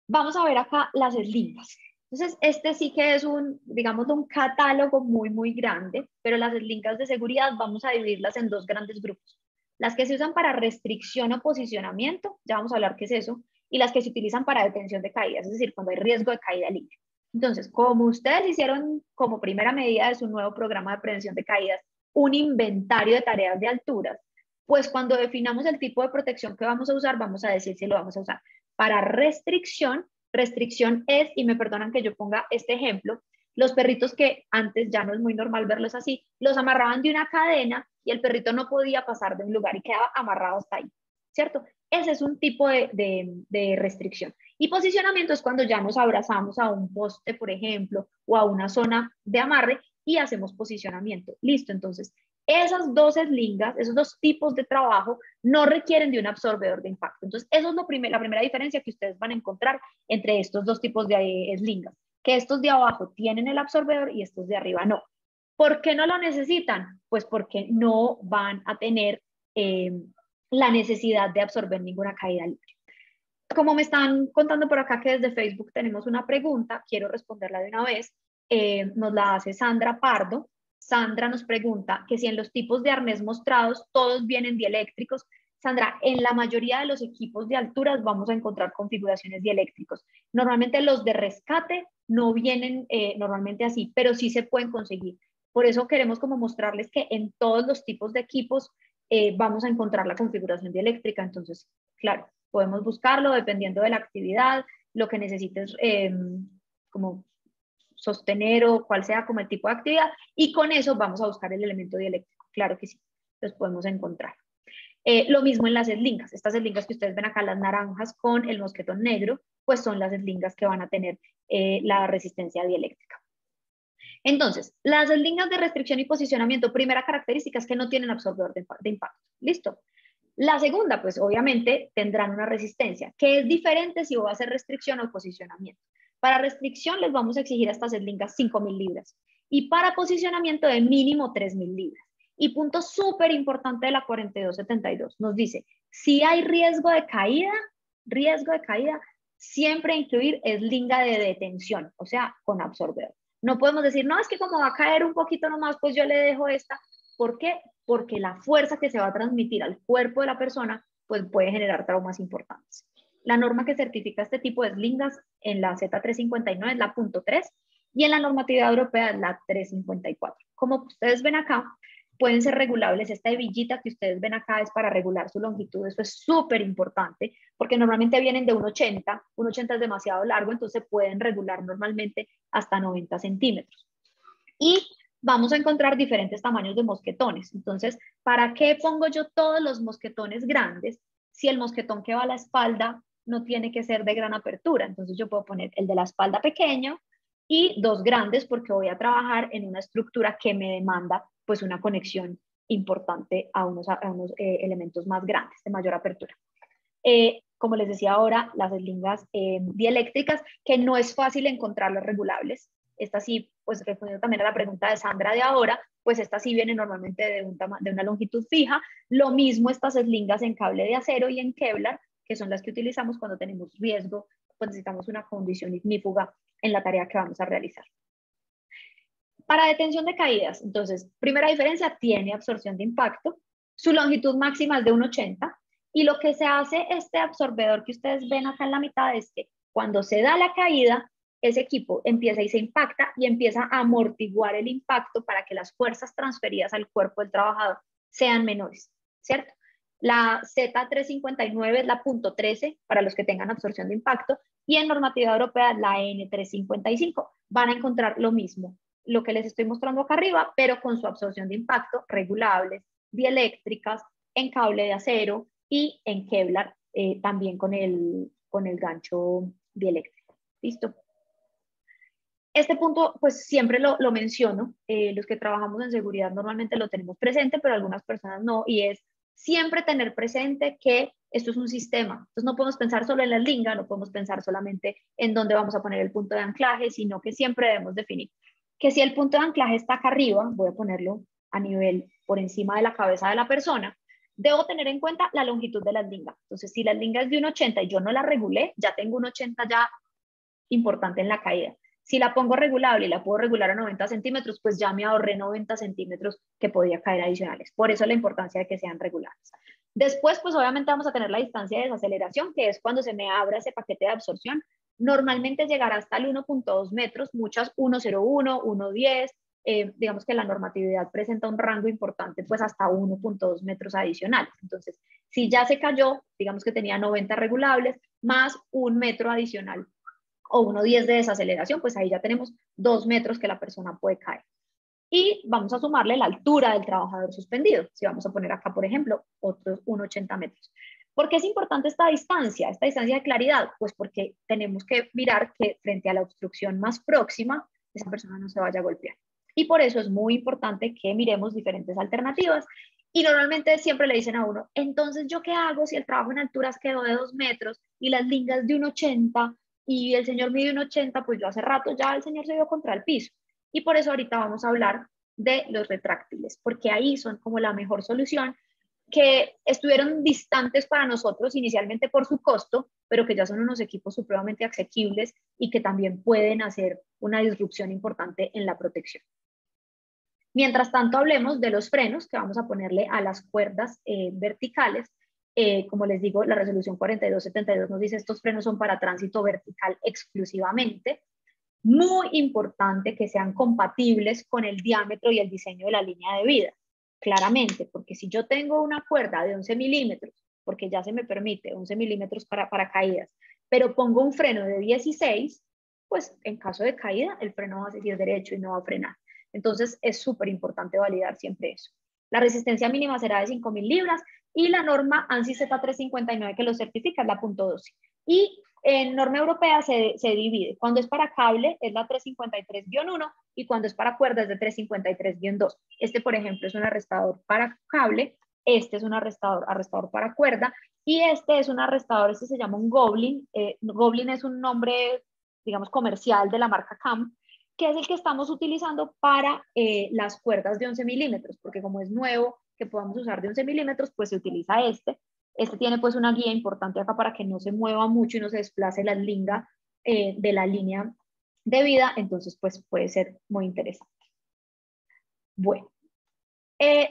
Vamos a ver acá las slingas. Entonces, este sí que es digamos, un catálogo muy, muy grande, pero las slingas de seguridad vamos a dividirlas en dos grandes grupos. Las que se usan para restricción o posicionamiento, ya vamos a hablar qué es eso, y las que se utilizan para detención de caídas, es decir, cuando hay riesgo de caída libre. Entonces, como ustedes hicieron como primera medida de su nuevo programa de prevención de caídas, un inventario de tareas de alturas, pues cuando definamos el tipo de protección que vamos a usar, vamos a decir si lo vamos a usar para restricción. Restricción es, y me perdonan que yo ponga este ejemplo, los perritos que antes ya no es muy normal verlos así, los amarraban de una cadena y el perrito no podía pasar de un lugar y quedaba amarrado hasta ahí, ¿cierto? Ese es un tipo de restricción. Y posicionamiento es cuando ya nos abrazamos a un poste, por ejemplo, o a una zona de amarre y hacemos posicionamiento. Listo, entonces, esas dos slingas, esos dos tipos de trabajo no requieren de un absorbedor de impacto. Entonces, eso es la primera diferencia que ustedes van a encontrar entre estos dos tipos de slingas, que estos de abajo tienen el absorbedor y estos de arriba no. ¿Por qué no lo necesitan? Pues porque no van a tener la necesidad de absorber ninguna caída libre. Como me están contando por acá que desde Facebook tenemos una pregunta, quiero responderla de una vez. Nos la hace Sandra Pardo. Sandra nos pregunta que si en los tipos de arnés mostrados todos vienen dieléctricos. Sandra, en la mayoría de los equipos de alturas vamos a encontrar configuraciones dieléctricos. Normalmente los de rescate no vienen normalmente así, pero sí se pueden conseguir. Por eso queremos como mostrarles que en todos los tipos de equipos vamos a encontrar la configuración dieléctrica. Entonces, claro, podemos buscarlo dependiendo de la actividad, lo que necesites como sostener o cuál sea como el tipo de actividad, y con eso vamos a buscar el elemento dieléctrico. Claro que sí, los podemos encontrar. Lo mismo en las slingas. Estas slingas que ustedes ven acá, las naranjas con el mosquetón negro, pues son las slingas que van a tener la resistencia dieléctrica. Entonces, las slingas de restricción y posicionamiento, primera característica es que no tienen absorbedor de impacto. ¿Listo? La segunda, pues obviamente tendrán una resistencia, que es diferente si va a ser restricción o posicionamiento. Para restricción les vamos a exigir a estas slingas 5.000 libras y para posicionamiento de mínimo 3.000 libras. Y punto súper importante de la 4272, nos dice, si hay riesgo de caída, siempre incluir slinga de detención, o sea, con absorbedor. No podemos decir, no, es que como va a caer un poquito nomás, pues yo le dejo esta. ¿Por qué? Porque la fuerza que se va a transmitir al cuerpo de la persona, pues puede generar traumas importantes. La norma que certifica este tipo de slingas en la Z359 es la .3 y en la normatividad europea es la 354. Como ustedes ven acá, pueden ser regulables. Esta hebillita que ustedes ven acá es para regular su longitud. Eso es súper importante porque normalmente vienen de 1,80. 1,80 es demasiado largo, entonces pueden regular normalmente hasta 90 centímetros. Y vamos a encontrar diferentes tamaños de mosquetones. Entonces, ¿para qué pongo yo todos los mosquetones grandes si el mosquetón que va a la espalda no tiene que ser de gran apertura? Entonces yo puedo poner el de la espalda pequeño y dos grandes porque voy a trabajar en una estructura que me demanda pues una conexión importante a unos elementos más grandes, de mayor apertura. Como les decía ahora, las slingas dieléctricas, que no es fácil encontrarlas regulables. Esta sí, pues respondiendo también a la pregunta de Sandra de ahora, pues esta sí viene normalmente de una longitud fija. Lo mismo estas slingas en cable de acero y en Kevlar, que son las que utilizamos cuando tenemos riesgo, pues necesitamos una condición ignífuga en la tarea que vamos a realizar. Para detención de caídas, entonces, primera diferencia, tiene absorción de impacto. Su longitud máxima es de 1,80 y lo que se hace este absorbedor que ustedes ven acá en la mitad es que cuando se da la caída, ese equipo empieza y se impacta y empieza a amortiguar el impacto para que las fuerzas transferidas al cuerpo del trabajador sean menores, ¿cierto? La Z359 es la .13 para los que tengan absorción de impacto y en normativa europea la N355. Van a encontrar lo mismo, lo que les estoy mostrando acá arriba, pero con su absorción de impacto regulables, dieléctricas, en cable de acero y en Kevlar, también con el gancho dieléctrico. ¿Listo? Este punto, pues siempre lo menciono, los que trabajamos en seguridad normalmente lo tenemos presente, pero algunas personas no, y es siempre tener presente que esto es un sistema. Entonces no podemos pensar solo en la slinga, no podemos pensar solamente en dónde vamos a poner el punto de anclaje, sino que siempre debemos definir que si el punto de anclaje está acá arriba, voy a ponerlo a nivel por encima de la cabeza de la persona, debo tener en cuenta la longitud de la linga. Entonces, si la linga es de 1,80 y yo no la regulé, ya tengo un 80 ya importante en la caída. Si la pongo regulable y la puedo regular a 90 centímetros, pues ya me ahorré 90 centímetros que podía caer adicionales. Por eso la importancia de que sean regulares. Después, pues obviamente vamos a tener la distancia de desaceleración, que es cuando se me abra ese paquete de absorción. Normalmente llegará hasta el 1,2 metros, muchas 1,01, 1,10. Digamos que la normatividad presenta un rango importante, pues hasta 1,2 metros adicionales. Entonces, si ya se cayó, digamos que tenía 90 regulables, más 1 metro adicional o 1,10 de desaceleración, pues ahí ya tenemos 2 metros que la persona puede caer. Y vamos a sumarle la altura del trabajador suspendido. Si vamos a poner acá, por ejemplo, otros 1,80 metros. ¿Por qué es importante esta distancia de claridad? Pues porque tenemos que mirar que frente a la obstrucción más próxima, esa persona no se vaya a golpear. Y por eso es muy importante que miremos diferentes alternativas. Y normalmente siempre le dicen a uno, entonces, ¿yo qué hago si el trabajo en alturas quedó de 2 metros y las lingas de 1,80 y el señor mide 1,80? Pues yo hace rato ya el señor se dio contra el piso. Y por eso ahorita vamos a hablar de los retráctiles, porque ahí son como la mejor solución, que estuvieron distantes para nosotros inicialmente por su costo, pero que ya son unos equipos supremamente asequibles y que también pueden hacer una disrupción importante en la protección. Mientras tanto, hablemos de los frenos que vamos a ponerle a las cuerdas verticales. Como les digo, la resolución 4272 nos dice estos frenos son para tránsito vertical exclusivamente. Muy importante que sean compatibles con el diámetro y el diseño de la línea de vida, claramente, porque si yo tengo una cuerda de 11 milímetros, porque ya se me permite 11 milímetros para caídas, pero pongo un freno de 16, pues en caso de caída el freno va a seguir derecho y no va a frenar. Entonces es súper importante validar siempre eso. La resistencia mínima será de 5.000 libras y la norma ANSI Z359 que lo certifica es la .12. Y en norma europea se divide. Cuando es para cable es la 353-1 y cuando es para cuerda es de 353-2. Este, por ejemplo, es un arrestador para cable, este es un arrestador para cuerda y este es un arrestador, este se llama un Goblin. Goblin es un nombre, digamos, comercial de la marca CAM, que es el que estamos utilizando para las cuerdas de 11 milímetros, porque como es nuevo que podamos usar de 11 milímetros, pues se utiliza este. Este tiene pues una guía importante acá para que no se mueva mucho y no se desplace la linga de la línea de vida, entonces pues puede ser muy interesante. Bueno,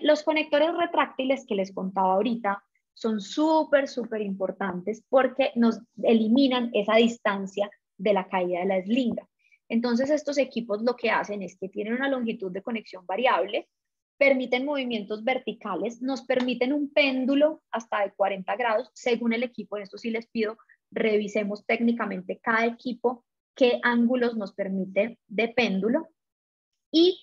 los conectores retráctiles que les contaba ahorita son súper importantes porque nos eliminan esa distancia de la caída de la eslinga. Entonces estos equipos lo que hacen es que tienen una longitud de conexión variable, permiten movimientos verticales, nos permiten un péndulo hasta de 40 grados según el equipo. En esto sí les pido, revisemos técnicamente cada equipo qué ángulos nos permite de péndulo y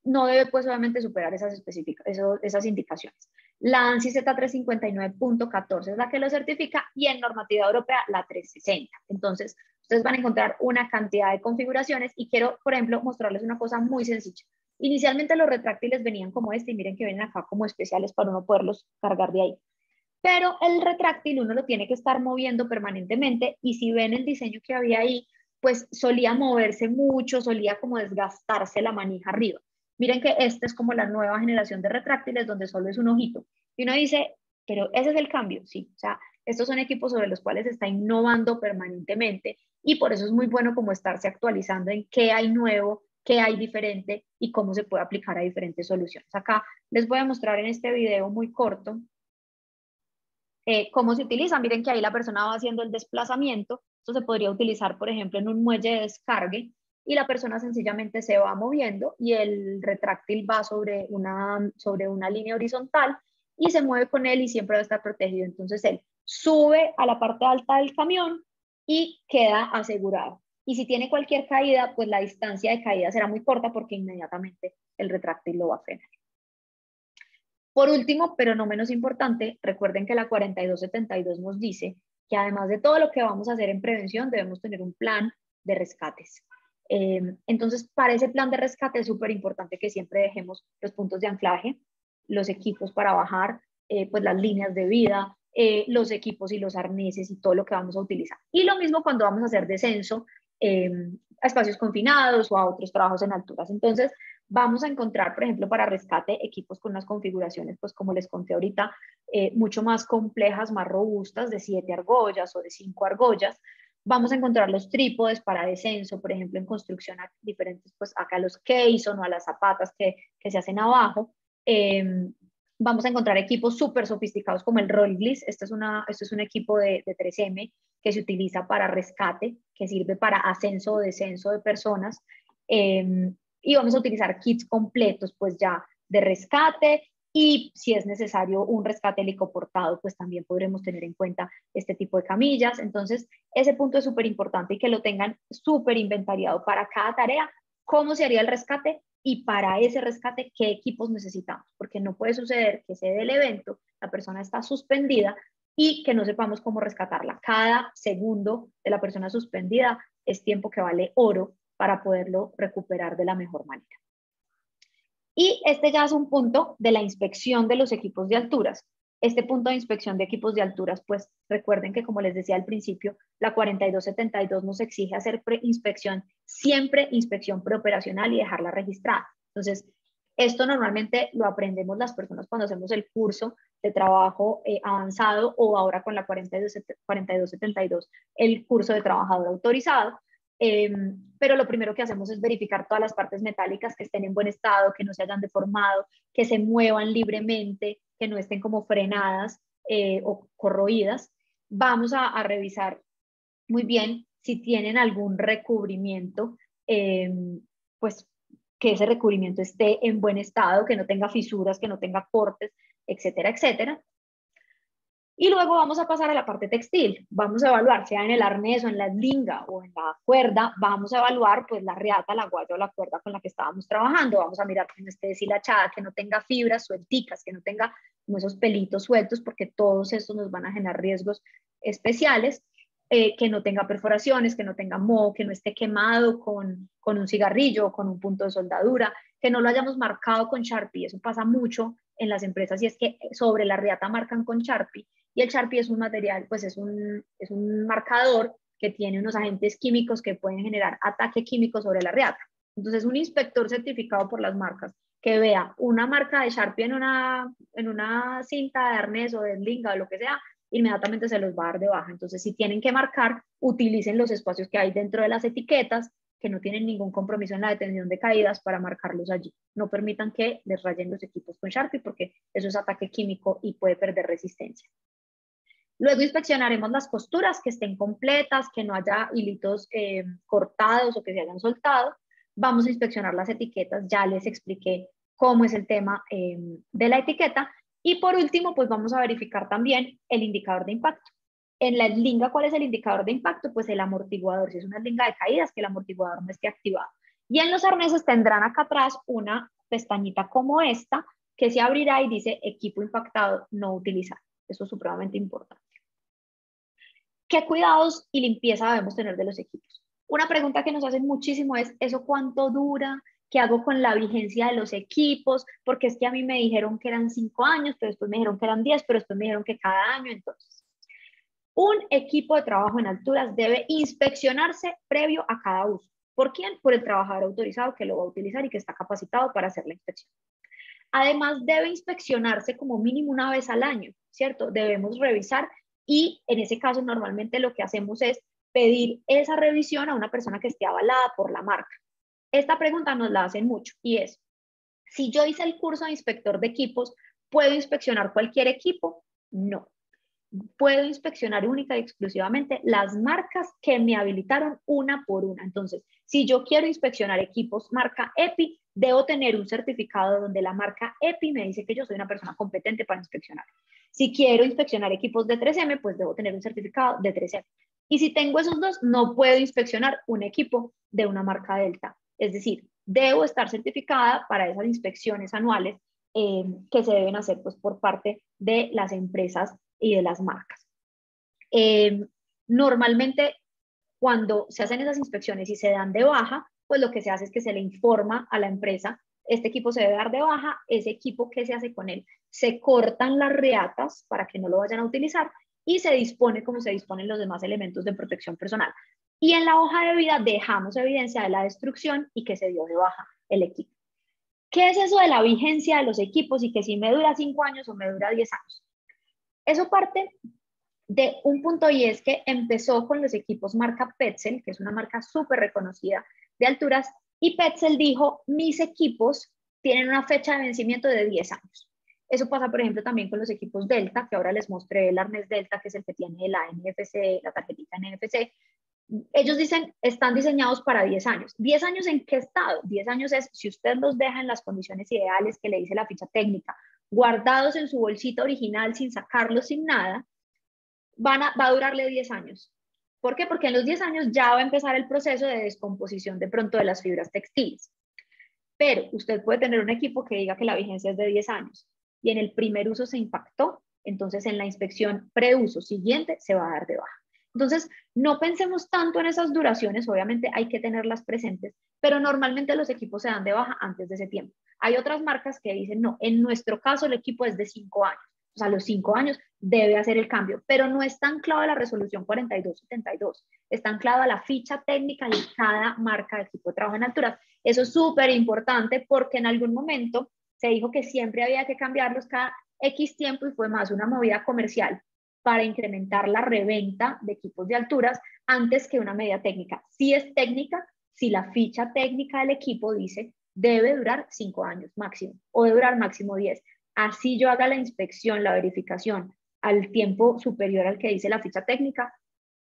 no debe pues obviamente superar esas indicaciones. La ANSI Z359.14 es la que lo certifica y en normativa europea la 360. Entonces, ustedes van a encontrar una cantidad de configuraciones y quiero, por ejemplo, mostrarles una cosa muy sencilla. Inicialmente los retráctiles venían como este y miren que vienen acá como especiales para uno poderlos cargar de ahí. Pero el retráctil uno lo tiene que estar moviendo permanentemente y si ven el diseño que había ahí, pues solía moverse mucho, solía como desgastarse la manija arriba. Miren que esta es como la nueva generación de retráctiles donde solo es un ojito. Y uno dice, pero ese es el cambio, sí. O sea, estos son equipos sobre los cuales se está innovando permanentemente y por eso es muy bueno como estarse actualizando en qué hay nuevo, qué hay diferente y cómo se puede aplicar a diferentes soluciones. Acá les voy a mostrar en este video muy corto cómo se utiliza. Miren que ahí la persona va haciendo el desplazamiento. Esto se podría utilizar, por ejemplo, en un muelle de descargue y la persona sencillamente se va moviendo y el retráctil va sobre una línea horizontal y se mueve con él y siempre va a estar protegido. Entonces él sube a la parte alta del camión y queda asegurado. Y si tiene cualquier caída, pues la distancia de caída será muy corta porque inmediatamente el retráctil lo va a frenar. Por último, pero no menos importante, recuerden que la 4272 nos dice que además de todo lo que vamos a hacer en prevención, debemos tener un plan de rescates. Entonces, para ese plan de rescate es súper importante que siempre dejemos los puntos de anclaje, los equipos para bajar, pues las líneas de vida, los equipos y los arneses y todo lo que vamos a utilizar. Y lo mismo cuando vamos a hacer descenso a espacios confinados o a otros trabajos en alturas. Entonces, vamos a encontrar, por ejemplo, para rescate, equipos con unas configuraciones, pues como les conté ahorita, mucho más complejas, más robustas, de 7 argollas o de 5 argollas. Vamos a encontrar los trípodes para descenso, por ejemplo, en construcción diferentes, pues acá los caisson o a las zapatas que se hacen abajo. Vamos a encontrar equipos súper sofisticados como el Roll Gliss. Este es un equipo de 3M que se utiliza para rescate, que sirve para ascenso o descenso de personas. Y vamos a utilizar kits completos, pues ya de rescate, y si es necesario un rescate helicoportado, pues también podremos tener en cuenta este tipo de camillas. Entonces, ese punto es súper importante y que lo tengan súper inventariado para cada tarea, cómo se haría el rescate y para ese rescate qué equipos necesitamos, porque no puede suceder que se dé el evento, la persona está suspendida y que no sepamos cómo rescatarla. Cada segundo de la persona suspendida es tiempo que vale oro para poderlo recuperar de la mejor manera. Y este ya es un punto de la inspección de los equipos de alturas. Este punto de inspección de equipos de alturas, pues recuerden que como les decía al principio, la 4272 nos exige hacer inspección, siempre inspección preoperacional y dejarla registrada. Entonces, esto normalmente lo aprendemos las personas cuando hacemos el curso de trabajo avanzado o ahora con la 4272, el curso de trabajador autorizado. Pero lo primero que hacemos es verificar todas las partes metálicas que estén en buen estado, que no se hayan deformado, que se muevan libremente, que no estén como frenadas o corroídas. Vamos a revisar muy bien si tienen algún recubrimiento, pues que ese recubrimiento esté en buen estado, que no tenga fisuras, que no tenga cortes, etcétera, etcétera. Y luego vamos a pasar a la parte textil. Vamos a evaluar, sea en el arnés o en la eslinga o en la cuerda, vamos a evaluar pues la riata, la guaya o la cuerda con la que estábamos trabajando. Vamos a mirar que no esté deshilachada, que no tenga fibras suelticas, que no tenga como esos pelitos sueltos, porque todos estos nos van a generar riesgos especiales. Que no tenga perforaciones, que no tenga moho, que no esté quemado con un cigarrillo o con un punto de soldadura, que no lo hayamos marcado con Sharpie. Eso pasa mucho en las empresas y es que sobre la riata marcan con Sharpie. Y el Sharpie es un material, pues es un marcador que tiene unos agentes químicos que pueden generar ataque químico sobre la riata. Entonces, un inspector certificado por las marcas que vea una marca de Sharpie en una cinta de arnés o de eslinga o lo que sea, inmediatamente se los va a dar de baja. Entonces, si tienen que marcar, utilicen los espacios que hay dentro de las etiquetas que no tienen ningún compromiso en la detención de caídas para marcarlos allí. No permitan que les rayen los equipos con Sharpie porque eso es ataque químico y puede perder resistencia. Luego inspeccionaremos las costuras que estén completas, que no haya hilitos cortados o que se hayan soltado. Vamos a inspeccionar las etiquetas, ya les expliqué cómo es el tema de la etiqueta. Y por último, pues vamos a verificar también el indicador de impacto. En la eslinga, ¿cuál es el indicador de impacto? Pues el amortiguador. Si es una eslinga de caídas, que el amortiguador no esté activado. Y en los arneses tendrán acá atrás una pestañita como esta, que se abrirá y dice equipo impactado no utilizar. Eso es supremamente importante. ¿Qué cuidados y limpieza debemos tener de los equipos? Una pregunta que nos hacen muchísimo es, ¿eso cuánto dura? ¿Qué hago con la vigencia de los equipos? Porque es que a mí me dijeron que eran 5 años, pero después me dijeron que eran 10, pero después me dijeron que cada año. Entonces, un equipo de trabajo en alturas debe inspeccionarse previo a cada uso. ¿Por quién? Por el trabajador autorizado que lo va a utilizar y que está capacitado para hacer la inspección. Además, debe inspeccionarse como mínimo una vez al año, ¿cierto? Debemos revisar y en ese caso normalmente lo que hacemos es pedir esa revisión a una persona que esté avalada por la marca. Esta pregunta nos la hacen mucho y es, si yo hice el curso de inspector de equipos, ¿puedo inspeccionar cualquier equipo? No. Puedo inspeccionar única y exclusivamente las marcas que me habilitaron una por una. Entonces, si yo quiero inspeccionar equipos marca EPI, debo tener un certificado donde la marca EPI me dice que yo soy una persona competente para inspeccionar. Si quiero inspeccionar equipos de 3M, pues debo tener un certificado de 3M. Y si tengo esos dos, no puedo inspeccionar un equipo de una marca Delta. Es decir, debo estar certificada para esas inspecciones anuales que se deben hacer pues, por parte de las empresas y de las marcas. Normalmente, cuando se hacen esas inspecciones y se dan de baja, pues lo que se hace es que se le informa a la empresa, este equipo se debe dar de baja, ese equipo, ¿qué se hace con él? Se cortan las riatas para que no lo vayan a utilizar y se dispone como se disponen los demás elementos de protección personal. Y en la hoja de vida dejamos evidencia de la destrucción y que se dio de baja el equipo. ¿Qué es eso de la vigencia de los equipos y que si me dura 5 años o me dura 10 años? Eso parte de un punto y es que empezó con los equipos marca Petzl, que es una marca súper reconocida de alturas, y Petzl dijo, mis equipos tienen una fecha de vencimiento de 10 años. Eso pasa, por ejemplo, también con los equipos Delta, que ahora les mostré el arnés Delta, que es el que tiene la NFC, la tarjetita NFC. Ellos dicen, están diseñados para 10 años. ¿10 años en qué estado? 10 años es si usted los deja en las condiciones ideales que le dice la ficha técnica, guardados en su bolsita original sin sacarlos, sin nada, va a durarle 10 años. ¿Por qué? Porque en los 10 años ya va a empezar el proceso de descomposición de pronto de las fibras textiles. Pero usted puede tener un equipo que diga que la vigencia es de 10 años y en el primer uso se impactó, entonces en la inspección preuso siguiente se va a dar de baja. Entonces, no pensemos tanto en esas duraciones, obviamente hay que tenerlas presentes, pero normalmente los equipos se dan de baja antes de ese tiempo. Hay otras marcas que dicen, no, en nuestro caso el equipo es de 5 años, o sea, a los 5 años debe hacer el cambio, pero no es tan clave la resolución 4272, está anclada la ficha técnica de cada marca de equipo de trabajo en alturas. Eso es súper importante porque en algún momento se dijo que siempre había que cambiarlos cada X tiempo y fue más una movida comercial para incrementar la reventa de equipos de alturas antes que una medida técnica. Si es técnica, si la ficha técnica del equipo dice debe durar 5 años máximo o debe durar máximo 10. Así yo haga la inspección, la verificación al tiempo superior al que dice la ficha técnica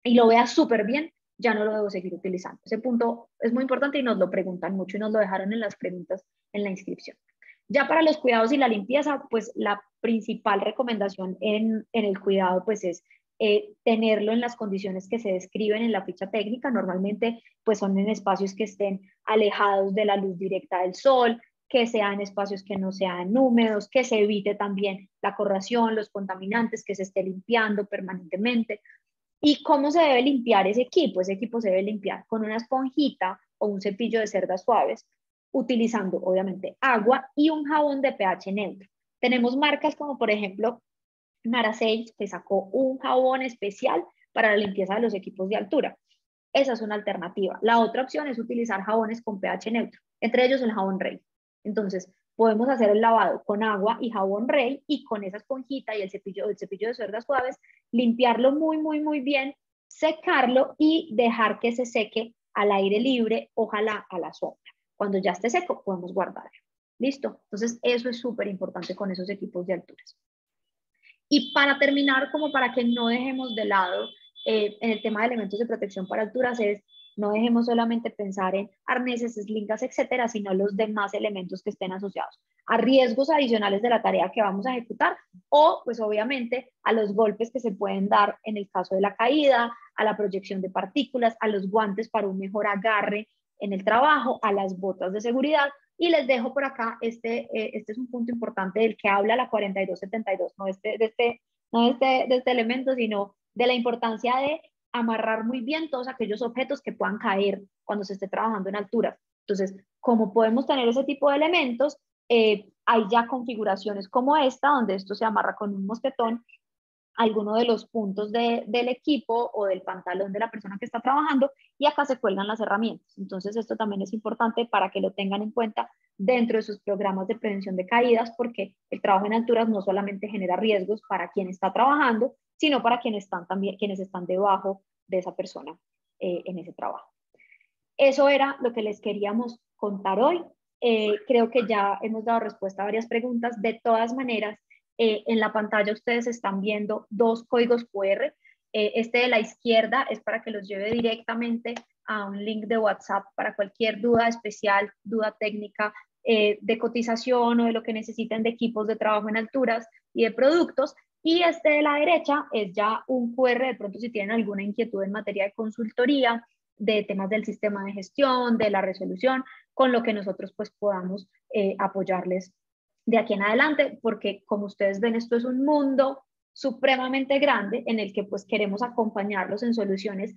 y lo vea súper bien, ya no lo debo seguir utilizando. Ese punto es muy importante y nos lo preguntan mucho y nos lo dejaron en las preguntas en la inscripción. Ya para los cuidados y la limpieza, pues la principal recomendación en el cuidado pues es tenerlo en las condiciones que se describen en la ficha técnica. Normalmente pues son en espacios que estén alejados de la luz directa del sol, que sean espacios que no sean húmedos, que se evite también la corrosión, los contaminantes, que se esté limpiando permanentemente. ¿Y cómo se debe limpiar ese equipo? Ese equipo se debe limpiar con una esponjita o un cepillo de cerdas suaves, utilizando obviamente agua y un jabón de pH neutro. Tenemos marcas como por ejemplo Narasage, que sacó un jabón especial para la limpieza de los equipos de altura. Esa es una alternativa. La otra opción es utilizar jabones con pH neutro, entre ellos el jabón Rey. Entonces, podemos hacer el lavado con agua y jabón Rey y con esa esponjita y el cepillo de cerdas suaves, limpiarlo muy, muy, muy bien, secarlo y dejar que se seque al aire libre, ojalá a la sombra. Cuando ya esté seco, podemos guardarlo. ¿Listo? Entonces, eso es súper importante con esos equipos de alturas. Y para terminar, como para que no dejemos de lado en el tema de elementos de protección para alturas, es no dejemos solamente pensar en arneses, slingas, etcétera, sino los demás elementos que estén asociados a riesgos adicionales de la tarea que vamos a ejecutar o, pues obviamente, a los golpes que se pueden dar en el caso de la caída, a la proyección de partículas, a los guantes para un mejor agarre en el trabajo, a las botas de seguridad. Y les dejo por acá, este es un punto importante del que habla la 4272, no de este elemento, sino de la importancia de amarrar muy bien todos aquellos objetos que puedan caer cuando se esté trabajando en alturas. Entonces, como podemos tener ese tipo de elementos, hay ya configuraciones como esta, donde esto se amarra con un mosquetón alguno de los puntos del equipo o del pantalón de la persona que está trabajando y acá se cuelgan las herramientas. Entonces esto también es importante para que lo tengan en cuenta dentro de sus programas de prevención de caídas porque el trabajo en alturas no solamente genera riesgos para quien está trabajando, sino para quienes están debajo de esa persona en ese trabajo. Eso era lo que les queríamos contar hoy. Creo que ya hemos dado respuesta a varias preguntas. De todas maneras, en la pantalla ustedes están viendo 2 códigos QR. Este de la izquierda es para que los lleve directamente a un link de WhatsApp para cualquier duda especial, duda técnica de cotización o de lo que necesiten de equipos de trabajo en alturas y de productos. Y este de la derecha es ya un QR, de pronto si tienen alguna inquietud en materia de consultoría, de temas del sistema de gestión, de la resolución, con lo que nosotros pues podamos apoyarles de aquí en adelante, porque como ustedes ven, esto es un mundo supremamente grande en el que pues queremos acompañarlos en soluciones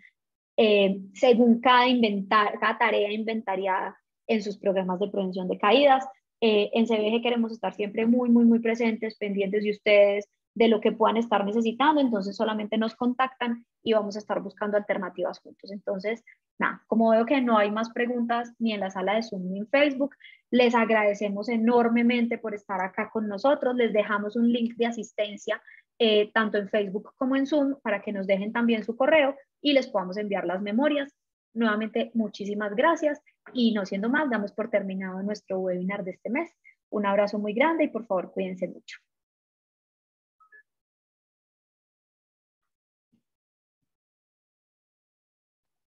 según cada tarea inventariada en sus programas de prevención de caídas. En CBG queremos estar siempre muy, muy, muy presentes, pendientes de ustedes, de lo que puedan estar necesitando, entonces solamente nos contactan y vamos a estar buscando alternativas juntos. Entonces, nada, como veo que no hay más preguntas ni en la sala de Zoom ni en Facebook, les agradecemos enormemente por estar acá con nosotros, les dejamos un link de asistencia tanto en Facebook como en Zoom para que nos dejen también su correo y les podamos enviar las memorias. Nuevamente, muchísimas gracias y no siendo más, damos por terminado nuestro webinar de este mes. Un abrazo muy grande y por favor cuídense mucho.